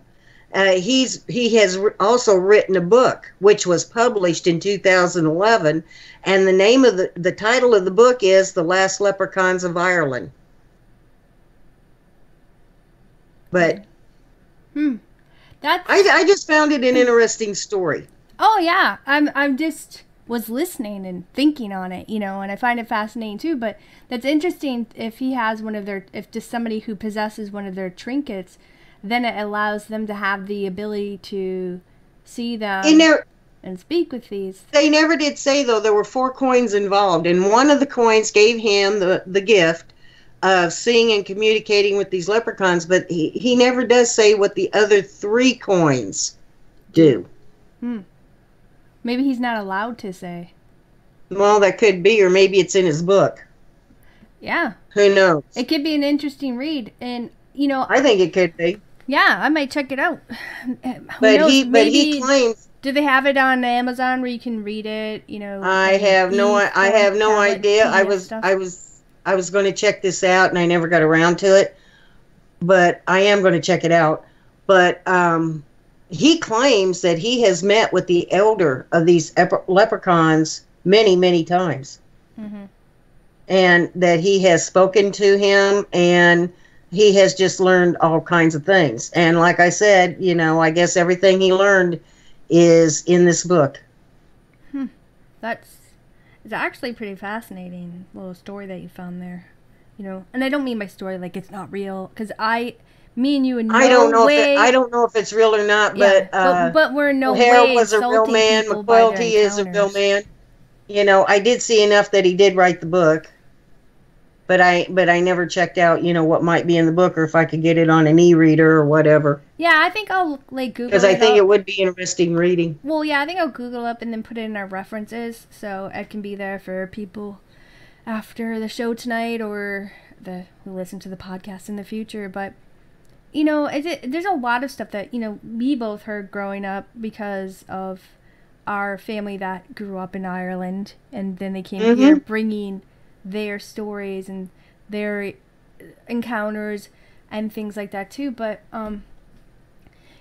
He has also written a book, which was published in 2011, and the name of the title of the book is The Last Leprechauns of Ireland. But I just found it an interesting story. Oh yeah, I'm just was listening and thinking on it, and I find it fascinating too. But that's interesting if he has if just somebody who possesses one of their trinkets, then it allows them to have the ability to see them and speak with these. They never did say, though, there were 4 coins involved, and one of the coins gave him the gift of seeing and communicating with these leprechauns, but he never does say what the other 3 coins do. Maybe he's not allowed to say. Well, that could be, or maybe it's in his book. Yeah. Who knows? It could be an interesting read, and I think it could be. Yeah, I might check it out. But he claims. Do they have it on Amazon where you can read it? I have no idea. I was going to check this out, and I never got around to it. But I am going to check it out. But he claims that he has met with the elder of these leprechauns many, many times, and that he has spoken to him, and he has just learned all kinds of things. And like I said, I guess everything he learned is in this book. It's actually pretty fascinating little story that you found there. And I don't mean by story like it's not real, because me and you in I don't know if it's real or not, yeah, but we're in no O'Hare way was a real man. McQuilty is a real man. I did see enough that he did write the book, but I never checked out what might be in the book, or if I could get it on an e-reader or whatever. Yeah, I think I'll Google it, because I think it would be interesting reading. Well, yeah, I think I'll Google up and then put it in our references, so it can be there for people after the show tonight or who listen to the podcast in the future. But there's a lot of stuff that we both heard growing up because of our family that grew up in Ireland, and then they came here bringing their stories and their encounters and things like that too. But when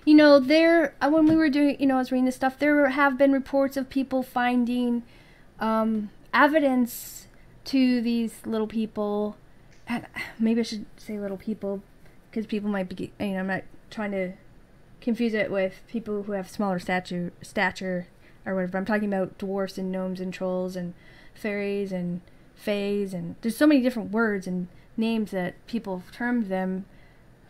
we were doing, I was reading this stuff, there have been reports of people finding evidence to these little people, and maybe I should say little people, because people might be, I'm not trying to confuse it with people who have smaller stature or whatever. I'm talking about dwarfs and gnomes and trolls and fairies and faes, and there's so many different words and names that people have termed them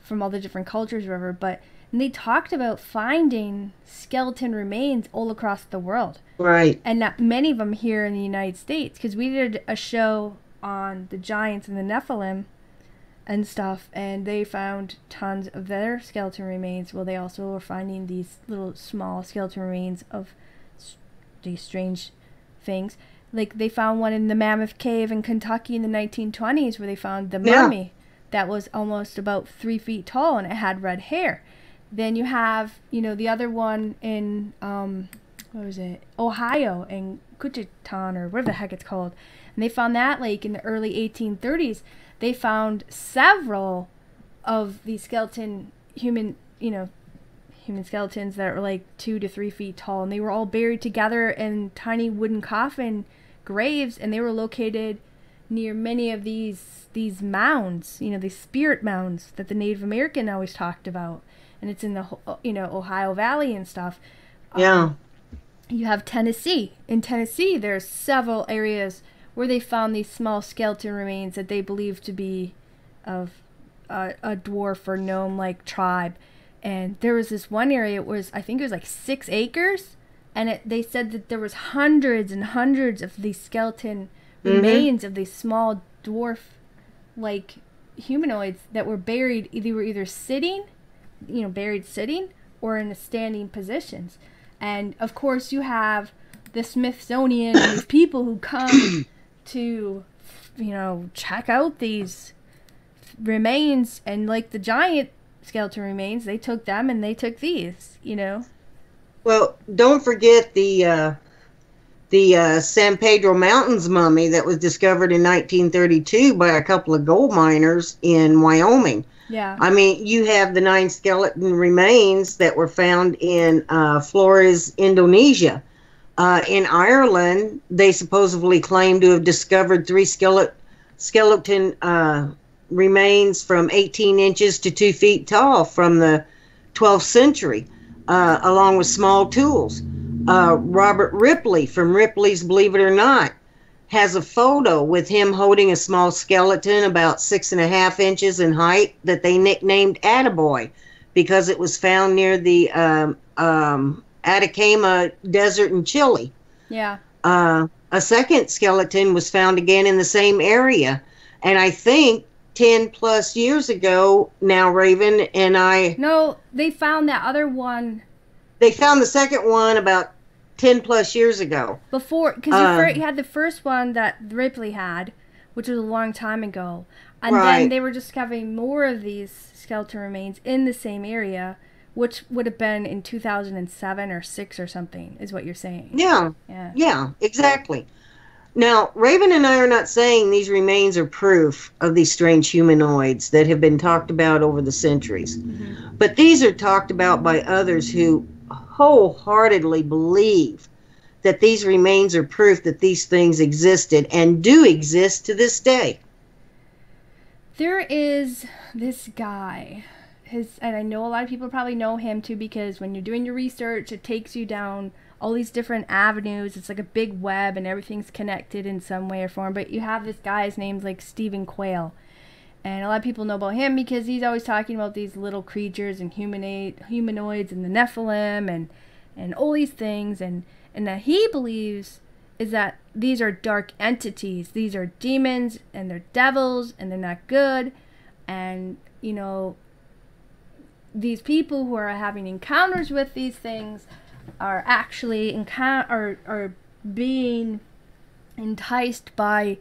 from all the different cultures or whatever. But and they talked about finding skeleton remains all across the world. Right. And not many of them here in the United States, because we did a show on the giants and the Nephilim and stuff, and they found tons of their skeleton remains. Well, they also were finding these little small skeleton remains of these strange things. Like they found one in the Mammoth Cave in Kentucky in the 1920s where they found the mummy that was almost about 3 feet tall and it had red hair. Then you have, the other one in, what was it? Ohio, in Cuchitan or whatever the heck it's called. And they found that like in the early 1830s. They found several of these human skeletons that were like 2 to 3 feet tall, and they were all buried together in tiny wooden coffin graves, and they were located near many of these mounds, these spirit mounds that the Native American always talked about, and it's in the Ohio Valley and stuff. Yeah. You have Tennessee. In Tennessee, there's several areas where they found these small skeleton remains that they believe to be of a dwarf or gnome-like tribe. And there was this one area, I think it was like 6 acres, and they said that there was hundreds and hundreds of these skeleton remains of these small dwarf-like humanoids that were buried. They were either sitting, buried sitting, or in standing positions. And of course, you have the Smithsonian and these people who come to, check out these remains, and like the giant skeleton remains, they took them and they took these, Well, don't forget the San Pedro Mountains mummy that was discovered in 1932 by a couple of gold miners in Wyoming. Yeah. I mean, you have the 9 skeleton remains that were found in Flores, Indonesia. In Ireland, they supposedly claim to have discovered 3 skeleton remains from 18 inches to 2 feet tall from the 12th century, along with small tools. Robert Ripley from Ripley's Believe It or Not has a photo with him holding a small skeleton about 6.5 inches in height that they nicknamed Attaboy because it was found near the Atacama Desert in Chile. Yeah. A second skeleton was found again in the same area. And I think 10 plus years ago now, Raven and I... No, they found that other one. They found the second one about 10 plus years ago. Before, because you had the first one that Ripley had, which was a long time ago. And then they were discovering more of these skeleton remains in the same area, which would have been in 2007 or 6 or something, is what you're saying. Yeah, exactly. Now, Raven and I are not saying these remains are proof of these strange humanoids that have been talked about over the centuries. Mm-hmm. But these are talked about by others who wholeheartedly believe that these remains are proof that these things existed and do exist to this day. There is this guy, and I know a lot of people probably know him too, because when you're doing your research, it takes you down all these different avenues. It's like a big web and everything's connected in some way or form. But you have this guy, his name's like Stephen Quayle. And a lot of people know about him because he's always talking about these little creatures and humanoids and the Nephilim and all these things. And that he believes is that these are dark entities. These are demons and they're devils and they're not good. And, these people who are having encounters with these things are actually are being enticed by,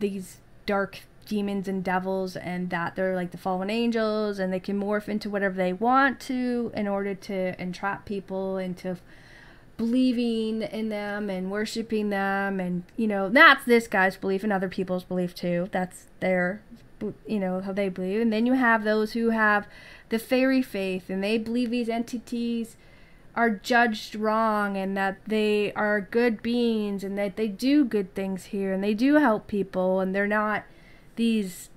these dark demons and devils, and that they're like the fallen angels and they can morph into whatever they want to in order to entrap people into believing in them and worshiping them. And that's this guy's belief and other people's belief too. That's their how they believe. And then you have those who have the fairy faith, and they believe these entities are judged wrong and that they are good beings and that they do good things here and they do help people and they're not these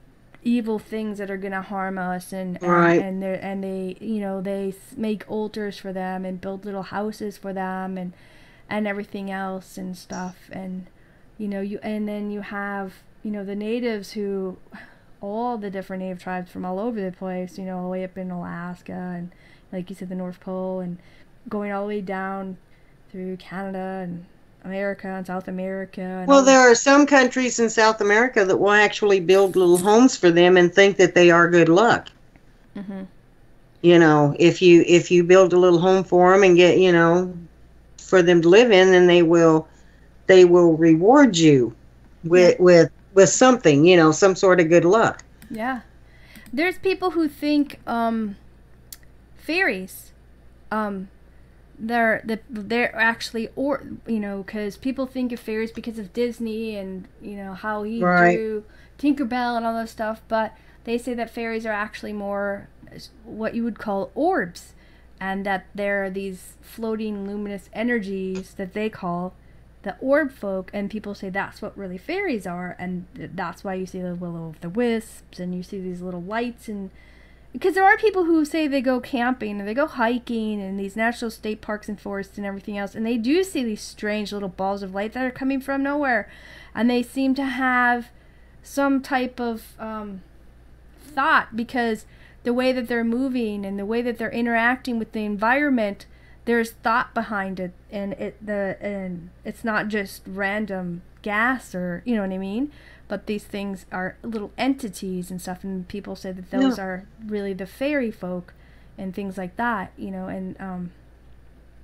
evil things that are gonna harm us, Right. and they, you know, they make altars for them and build little houses for them, and everything else and stuff. And you know, you and then you have, you know, the natives, who all the different native tribes from all over the place, you know, all the way up in Alaska, and like you said, the North Pole, and going all the way down through Canada and America and South America and Well, all. there are some countries in South America that will actually build little homes for them and think that they are good luck. Mm-hmm. You know, if you build a little home for them and get, you know, for them to live in, then they will reward you Yeah, with something, you know, some sort of good luck. yeah. There's people who think fairies, um, they're actually, or you know, because people think of fairies because of Disney, and you know how he Right. drew Tinkerbell and all that stuff, but they say that fairies are actually more what you would call orbs, and that they're these floating luminous energies that they call the orb folk, and people say that's what really fairies are, and that's why you see the will o' the wisps, and you see these little lights. And because there are people who say they go camping or they go hiking in these national state parks and forests and everything else, and they do see these strange little balls of light that are coming from nowhere, and they seem to have some type of thought, because the way that they're moving and the way that they're interacting with the environment, there's thought behind it, and it's not just random gas, or you know what I mean, but these things are little entities and stuff, and people say that Yeah. those are really the fairy folk and things like that, you know. And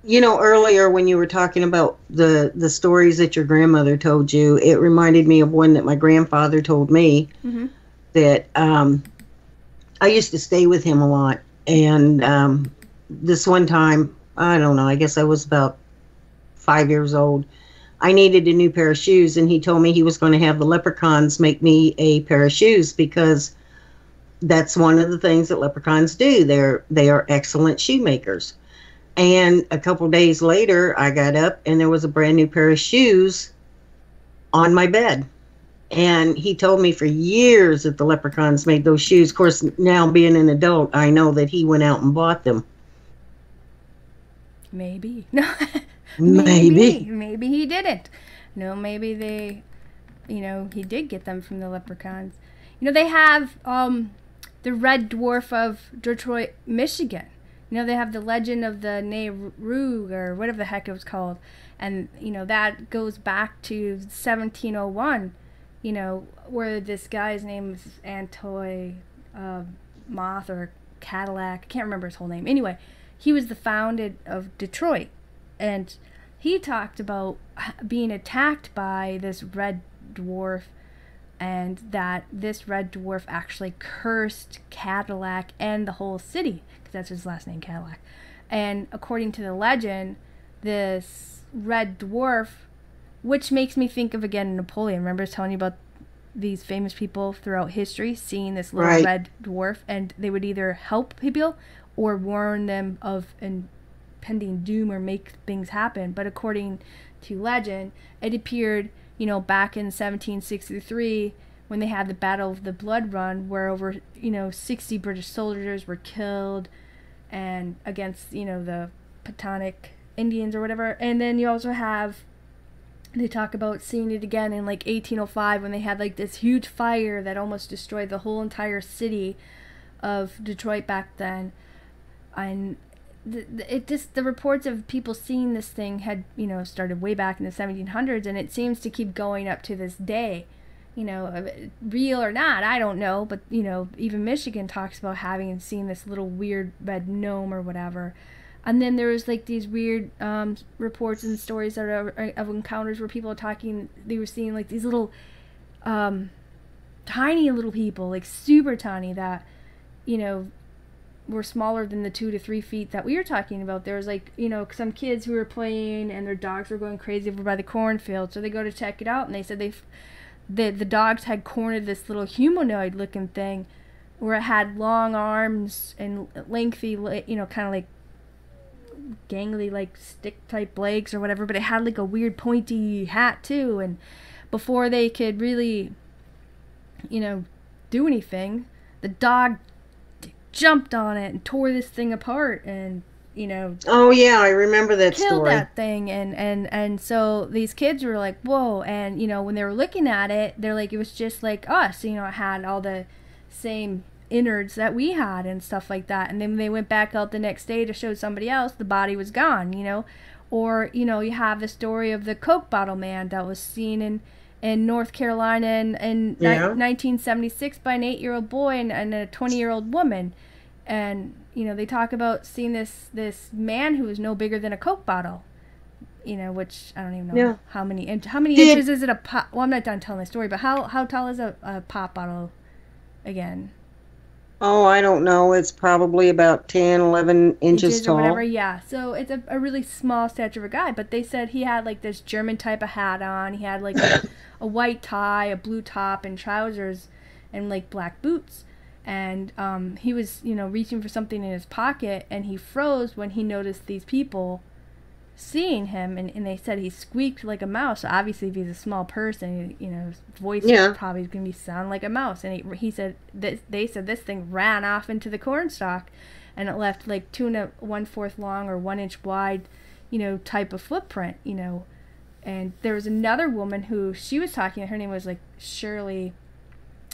You know, earlier when you were talking about the stories that your grandmother told you, it reminded me of one that my grandfather told me mm-hmm. that I used to stay with him a lot. And this one time, I don't know, I guess I was about 5 years old. I needed a new pair of shoes, and he told me he was going to have the leprechauns make me a pair of shoes because that's one of the things that leprechauns do. They are excellent shoemakers. And a couple days later, I got up and there was a brand new pair of shoes on my bed. And he told me for years that the leprechauns made those shoes. Of course, now being an adult, I know that he went out and bought them. Maybe no, Maybe. maybe he didn't. No, maybe they, you know, he did get them from the leprechauns. You know, they have the red dwarf of Detroit, Michigan. You know, they have the legend of the Nehru, or whatever the heck it was called. And, you know, that goes back to 1701, you know, where this guy's name is Antoy Moth or Cadillac. I can't remember his whole name. Anyway, he was the founded of Detroit. And he talked about being attacked by this red dwarf, and that this red dwarf actually cursed Cadillac and the whole city, because that's his last name, Cadillac. And according to the legend, this red dwarf, which makes me think of, again, Napoleon. Remember I was telling you about these famous people throughout history seeing this little Right. red dwarf, and they would either help people or warn them of impending doom or make things happen. But according to legend, it appeared, you know, back in 1763, when they had the Battle of the Blood Run, where over, you know, 60 British soldiers were killed, and against, you know, the Patanic Indians or whatever. And then you also have, they talk about seeing it again in like 1805, when they had like this huge fire that almost destroyed the whole entire city of Detroit back then. And it just, the reports of people seeing this thing had, you know, started way back in the 1700s, and it seems to keep going up to this day. You know, real or not, I don't know, but you know, even Michigan talks about having and seeing this little weird red gnome or whatever. And then there was like these weird reports and stories that are of encounters where people are talking, they were seeing like these little tiny little people, like super tiny, that, you know, were smaller than the 2 to 3 feet that we were talking about. There was like, you know, some kids who were playing and their dogs were going crazy over by the cornfield, so they go to check it out, and they said the dogs had cornered this little humanoid looking thing, where it had long arms and lengthy, you know, kind of like gangly, like stick type legs or whatever, but it had like a weird pointy hat too. And before they could really, you know, do anything. The dog jumped on it and tore this thing apart, and Oh yeah, I remember that killed story. that thing. And so these kids were like, whoa. And when they were looking at it, they're like, it was just like us. It had all the same innards that we had and stuff like that. And then when they went back out the next day to show somebody else, the body was gone. Or you have the story of the Coke bottle man that was seen in North Carolina in Yeah. 1976 by an 8-year-old boy and a 20-year-old woman. And they talk about seeing this man who was no bigger than a Coke bottle. Which I don't even know Yeah. how many inches is it a pop. Well, I'm not done telling the story, but how tall is a pop bottle again? Oh, I don't know. It's probably about 10, 11 inches Inches or whatever. tall. Yeah, so it's a really small stature of a guy. But they said he had like this German type of hat on. He had like a white tie, a blue top, and trousers, and like black boots. And he was reaching for something in his pocket, and he froze when he noticed these people seeing him, and they said he squeaked like a mouse. So obviously, if he's a small person, his voice Yeah. probably is going to be sound like a mouse. And he said that they said this thing ran off into the cornstalk, and it left like 2 1/4 long or 1 inch wide, type of footprint. And there was another woman who she was talking. Her name was like Shirley.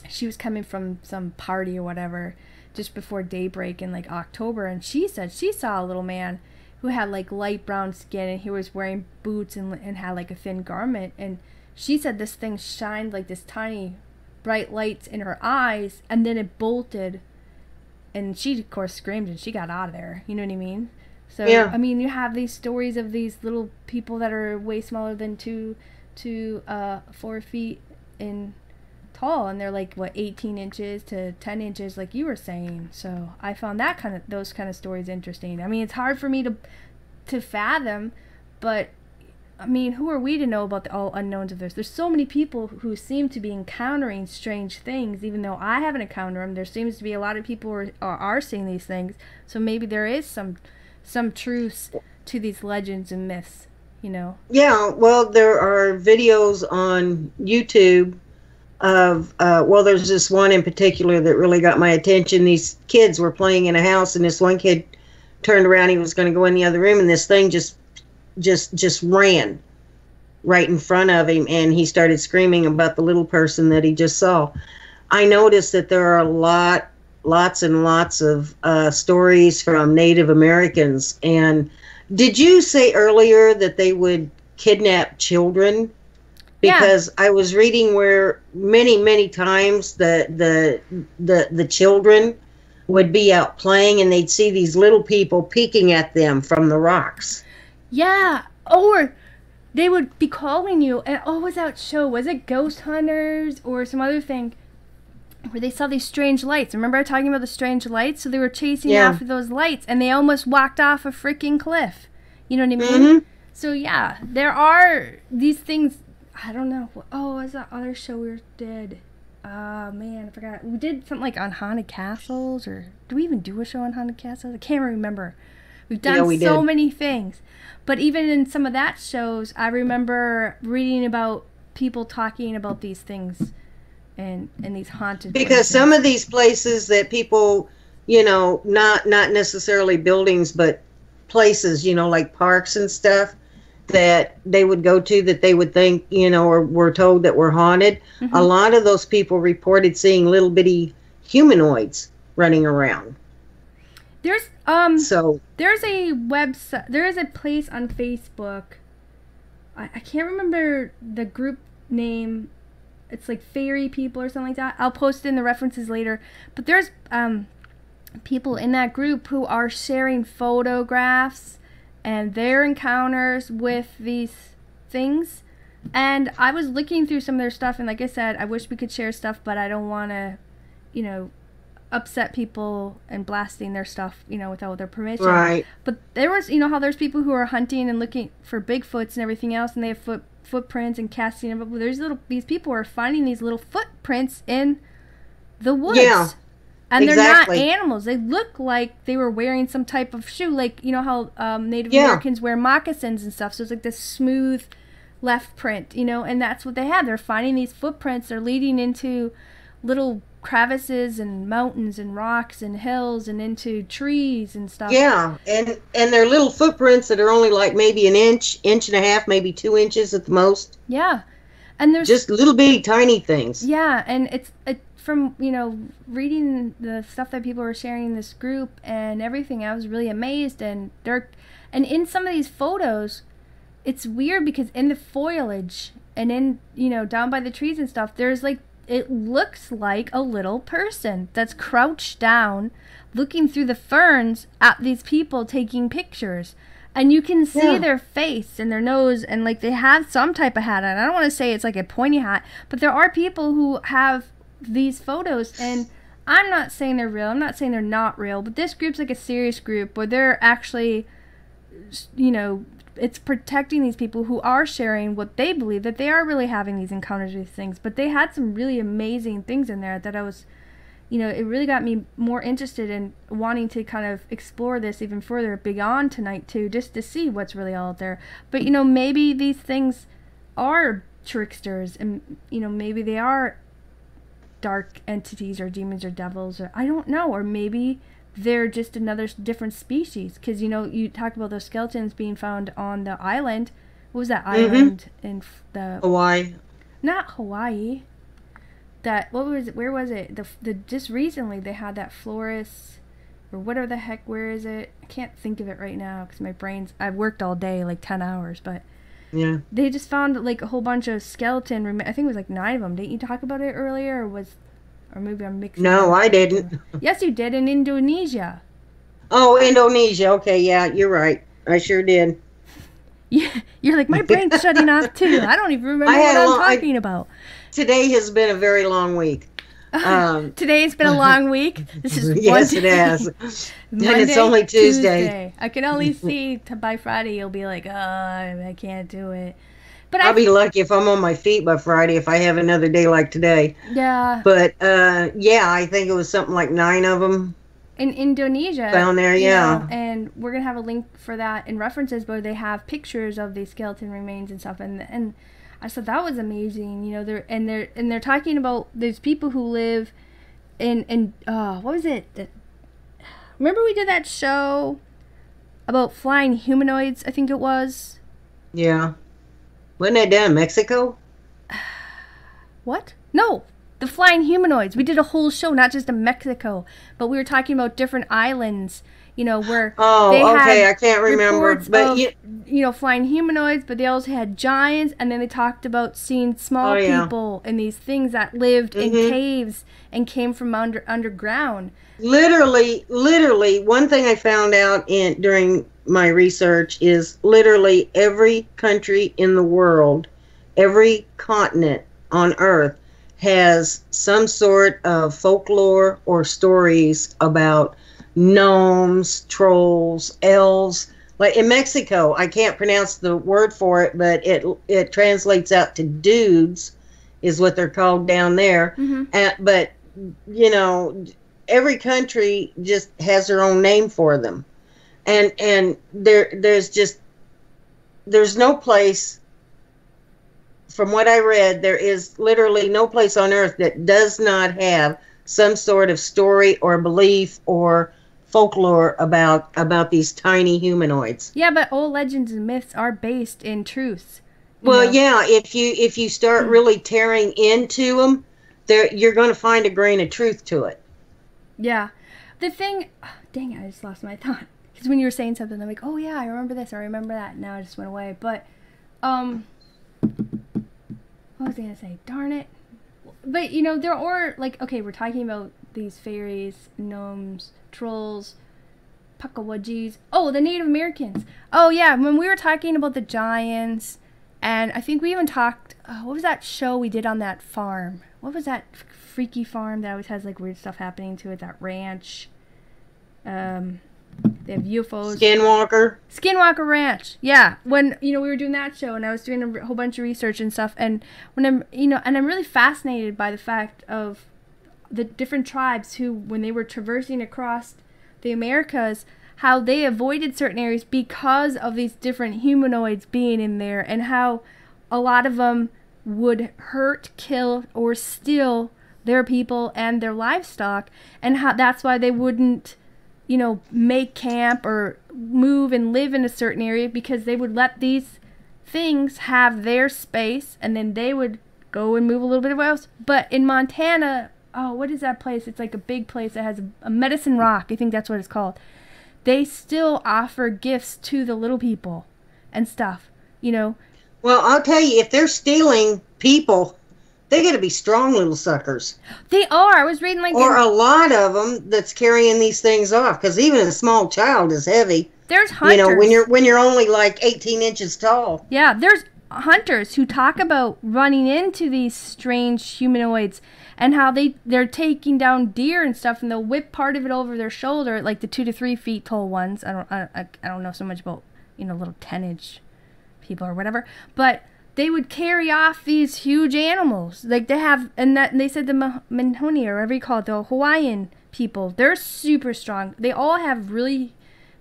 She was coming from some party or whatever just before daybreak in like October, and she said she saw a little man who had like light brown skin, and he was wearing boots and had like a thin garment. And she said this thing shined like this tiny bright lights in her eyes, and then it bolted, and she of course screamed and she got out of there. You know what I mean? So Yeah. I mean, you have these stories of these little people that are way smaller than 4 feet in tall, and they're like what 18 inches to 10 inches like you were saying. So I found those kind of stories interesting. I mean, it's hard for me to fathom, but I mean, who are we to know about the all unknowns of this? There's so many people who seem to be encountering strange things, even though I haven't encountered them. There seems to be a lot of people who are seeing these things, so maybe there is some truth to these legends and myths. Yeah, well, there are videos on YouTube of well, there's this one in particular that really got my attention. These kids were playing in a house, and this one kid turned around. He was going to go in the other room, and this thing just ran right in front of him, and he started screaming about the little person that he just saw. I noticed that there are lots and lots of stories from Native Americans. And did you say earlier that they would kidnap children? Because I was reading where many times the children would be out playing, and they'd see these little people peeking at them from the rocks. Yeah, or they would be calling you, and what was that show? Was it Ghost Hunters or some other thing where they saw these strange lights? Remember I talking about the strange lights? So they were chasing after those lights, and they almost walked off a freaking cliff. You know what I mean? Mm-hmm. So yeah, there are these things. I don't know. Oh, what was that other show we did? Man, I forgot. We did something like on haunted castles, or do we even do a show on haunted castles? I can't remember. We've done we so did. many things. But even in some of that shows, I remember reading about people talking about these things and these haunted Because places. some of these places that people, not necessarily buildings, but places, like parks and stuff that they would go to that they would think, or were told that were haunted. Mm-hmm. A lot of those people reported seeing little bitty humanoids running around. There's So there's a website. There is a place on Facebook. I can't remember the group name. It's like Fairy People or something like that. I'll post in the references later. But there's people in that group who are sharing photographs and their encounters with these things. And I was looking through some of their stuff, and like I said, I wish we could share stuff, but I don't want to, upset people and blasting their stuff, without their permission. right. But there was, how there's people who are hunting and looking for Bigfoots and everything else, and they have footprints and casting them. But these people are finding these little footprints in the woods. Yeah, And exactly. they're not animals. They look like they were wearing some type of shoe, like how Native Americans wear moccasins and stuff. So it's like this smooth left print, and that's what they have. They're finding these footprints. They're leading into little crevices and mountains and rocks and hills and into trees and stuff. Yeah, and they're little footprints that are only like maybe an inch, inch and a half, maybe 2 inches at the most. Yeah. And there's just little bitty tiny things. Yeah, and it's from, reading the stuff that people were sharing in this group and everything, I was really amazed. And in some of these photos, it's weird because in the foliage and in, down by the trees and stuff, there's like, it looks like a little person that's crouched down looking through the ferns at these people taking pictures. And you can see their face and their nose, and like they have some type of hat on. I don't want to say it's like a pointy hat, but there are people who have these photos, and I'm not saying they're real. I'm not saying they're not real, but this group's like a serious group where they're actually, it's protecting these people who are sharing what they believe, that they are really having these encounters with things. But they had some really amazing things in there that I was, it really got me more interested in wanting to kind of explore this even further beyond tonight too, just to see what's really out there. But, maybe these things are tricksters, and, maybe they are dark entities or demons or devils, or I don't know, or maybe they're just another different species. Because, you talk about those skeletons being found on the island. What was that island in the... Hawaii. Not Hawaii. Where was it? The just recently they had that florist, or whatever the heck, where is it? I can't think of it right now because I've worked all day, like 10 hours, but yeah, they just found like a whole bunch of skeleton, I think it was like 9 of them. Didn't you talk about it earlier, or maybe I'm mixing No, I didn't. Yes, you did, in Indonesia. Oh, Indonesia. Okay, yeah, you're right. I sure did. Yeah, you're like, my brain's shutting off too. I don't even remember what I'm talking about. Today has been a very long week. Today's been a long week. This is yes, it has. Monday, and it's only Tuesday. I can only see by Friday. You'll be like, oh, I can't do it. But I'll be lucky if I'm on my feet by Friday if I have another day like today. Yeah. But I think it was something like 9 of them. In Indonesia. Down there, yeah. And we're going to have a link for that in references where they have pictures of these skeleton remains and stuff. And I thought that was amazing. They're talking about these people who live in what was it? Remember we did that show about flying humanoids, I think it was? Yeah. Wasn't that down in Mexico? What? No. The flying humanoids. We did a whole show, not just in Mexico, but we were talking about different islands, where they had I can't remember, but of, flying humanoids, but they also had giants, and then they talked about seeing small people and these things that lived in caves and came from underground. Literally, one thing I found out during my research is literally every country in the world, every continent on Earth has some sort of folklore or stories about gnomes, trolls, elves. Like in Mexico, I can't pronounce the word for it, but it translates out to dudes, is what they're called down there. Mm-hmm. But every country just has their own name for them, and there's no place. From what I read, there is literally no place on Earth that does not have some sort of story or belief or folklore about these tiny humanoids. Yeah, but old legends and myths are based in truths. Well, yeah, if you start really tearing into them, you're going to find a grain of truth to it. Yeah. The thing... Oh, dang it, I just lost my thought. Because when you were saying something, I'm like, oh yeah, I remember this, I remember that. Now it just went away. But, what was I going to say? Darn it. But, there are, like, okay, we're talking about these fairies, gnomes, trolls, Puckawudgies. Oh, the Native Americans. Oh, yeah, when we were talking about the giants, and I think we even talked, what was that show we did on that farm? What was that freaky farm that always has, like, weird stuff happening to it, that ranch? They have UFOs. Skinwalker Ranch. Yeah. When, we were doing that show and I was doing a whole bunch of research and stuff, and when I'm really fascinated by the fact of the different tribes who, when they were traversing across the Americas, how they avoided certain areas because of these different humanoids being in there, and how a lot of them would hurt, kill, or steal their people and their livestock, and how that's why they wouldn't, make camp or move and live in a certain area, because they would let these things have their space, and then they would go and move a little bit of else. But in Montana, oh, what is that place? It's like a big place that has a Medicine Rock. I think that's what it's called. They still offer gifts to the little people and stuff, Well, I'll tell you, if they're stealing people, they got to be strong little suckers. They are. I was reading or a lot of them that's carrying these things off, because even a small child is heavy. There's hunters. When you're only like 18 inches tall. Yeah, there's hunters who talk about running into these strange humanoids and how they're taking down deer and stuff, and they'll whip part of it over their shoulder, like the 2 to 3 feet tall ones. I don't know so much about little 10-inch people or whatever, but they would carry off these huge animals. Like they have, and they said the Mahoney, or whatever you call it, the Hawaiian people, they're super strong. They all have really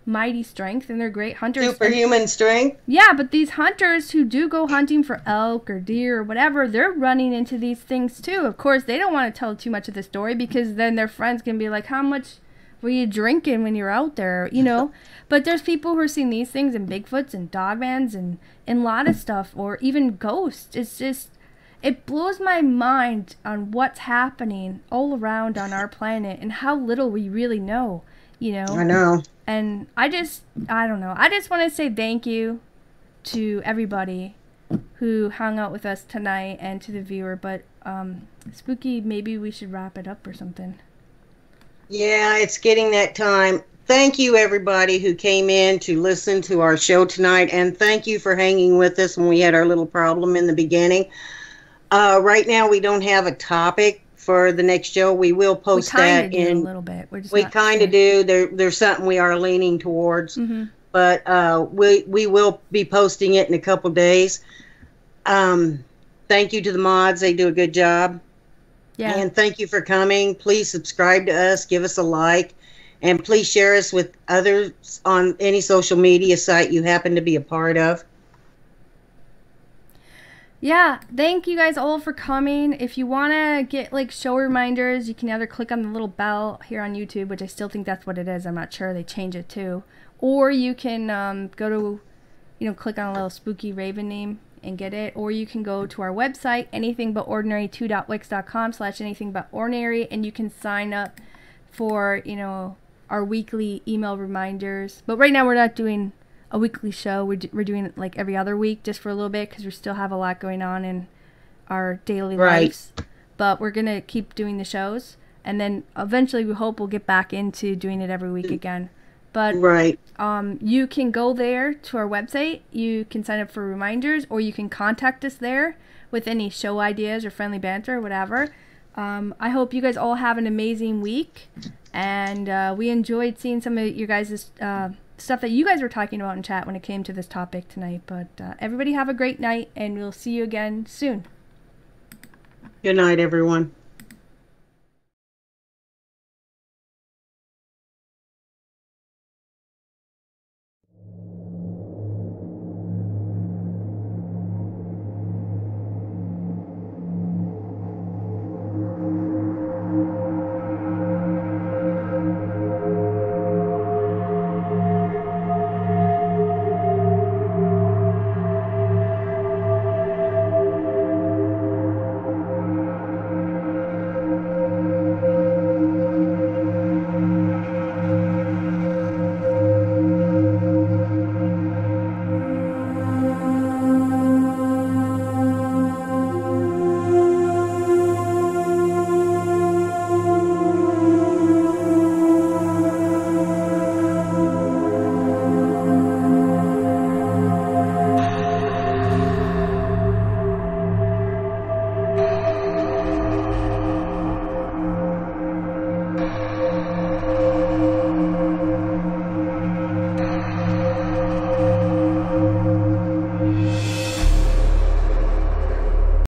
mighty strength, and they're great hunters. Superhuman strength? Yeah, but these hunters who do go hunting for elk or deer or whatever, they're running into these things too. Of course, they don't want to tell too much of the story, because then their friends can be like, how much were you drinking when you're out there, But there's people who are seeing these things, and Bigfoots and Dogmans and a lot of stuff, or even ghosts. It's just, it blows my mind on what's happening all around on our planet and how little we really know, I know. And I don't know. I just want to say thank you to everybody who hung out with us tonight, and to the viewer. But, Spooky, maybe we should wrap it up or something. Yeah, it's getting that time. Thank you, everybody who came in to listen to our show tonight, and thank you for hanging with us when we had our little problem in the beginning. Right now, we don't have a topic for the next show. We will post that in a little bit. We kind of do. There's something we are leaning towards, but we will be posting it in a couple days. Thank you to the mods; they do a good job. Yeah. And thank you for coming. Please subscribe to us, give us a like, and please share us with others on any social media site you happen to be a part of. Yeah, thank you guys all for coming. If you want to get show reminders, you can either click on the little bell here on YouTube, which I still think that's what it is. I'm not sure. They change it too. Or you can go to, click on a little spooky raven name and get it. Or you can go to our website, anythingbutordinary2.wix.com/anythingbutordinary, and you can sign up for, our weekly email reminders. But right now we're not doing a weekly show. We're doing it like every other week, just for a little bit, because we still have a lot going on in our daily lives. But we're going to keep doing the shows, and then eventually we hope we'll get back into doing it every week again. But you can go there to our website. You can sign up for reminders, or you can contact us there with any show ideas or friendly banter or whatever. I hope you guys all have an amazing week, and we enjoyed seeing some of your guys' stuff that you guys were talking about in chat when it came to this topic tonight. But everybody have a great night, and we'll see you again soon. Good night, everyone.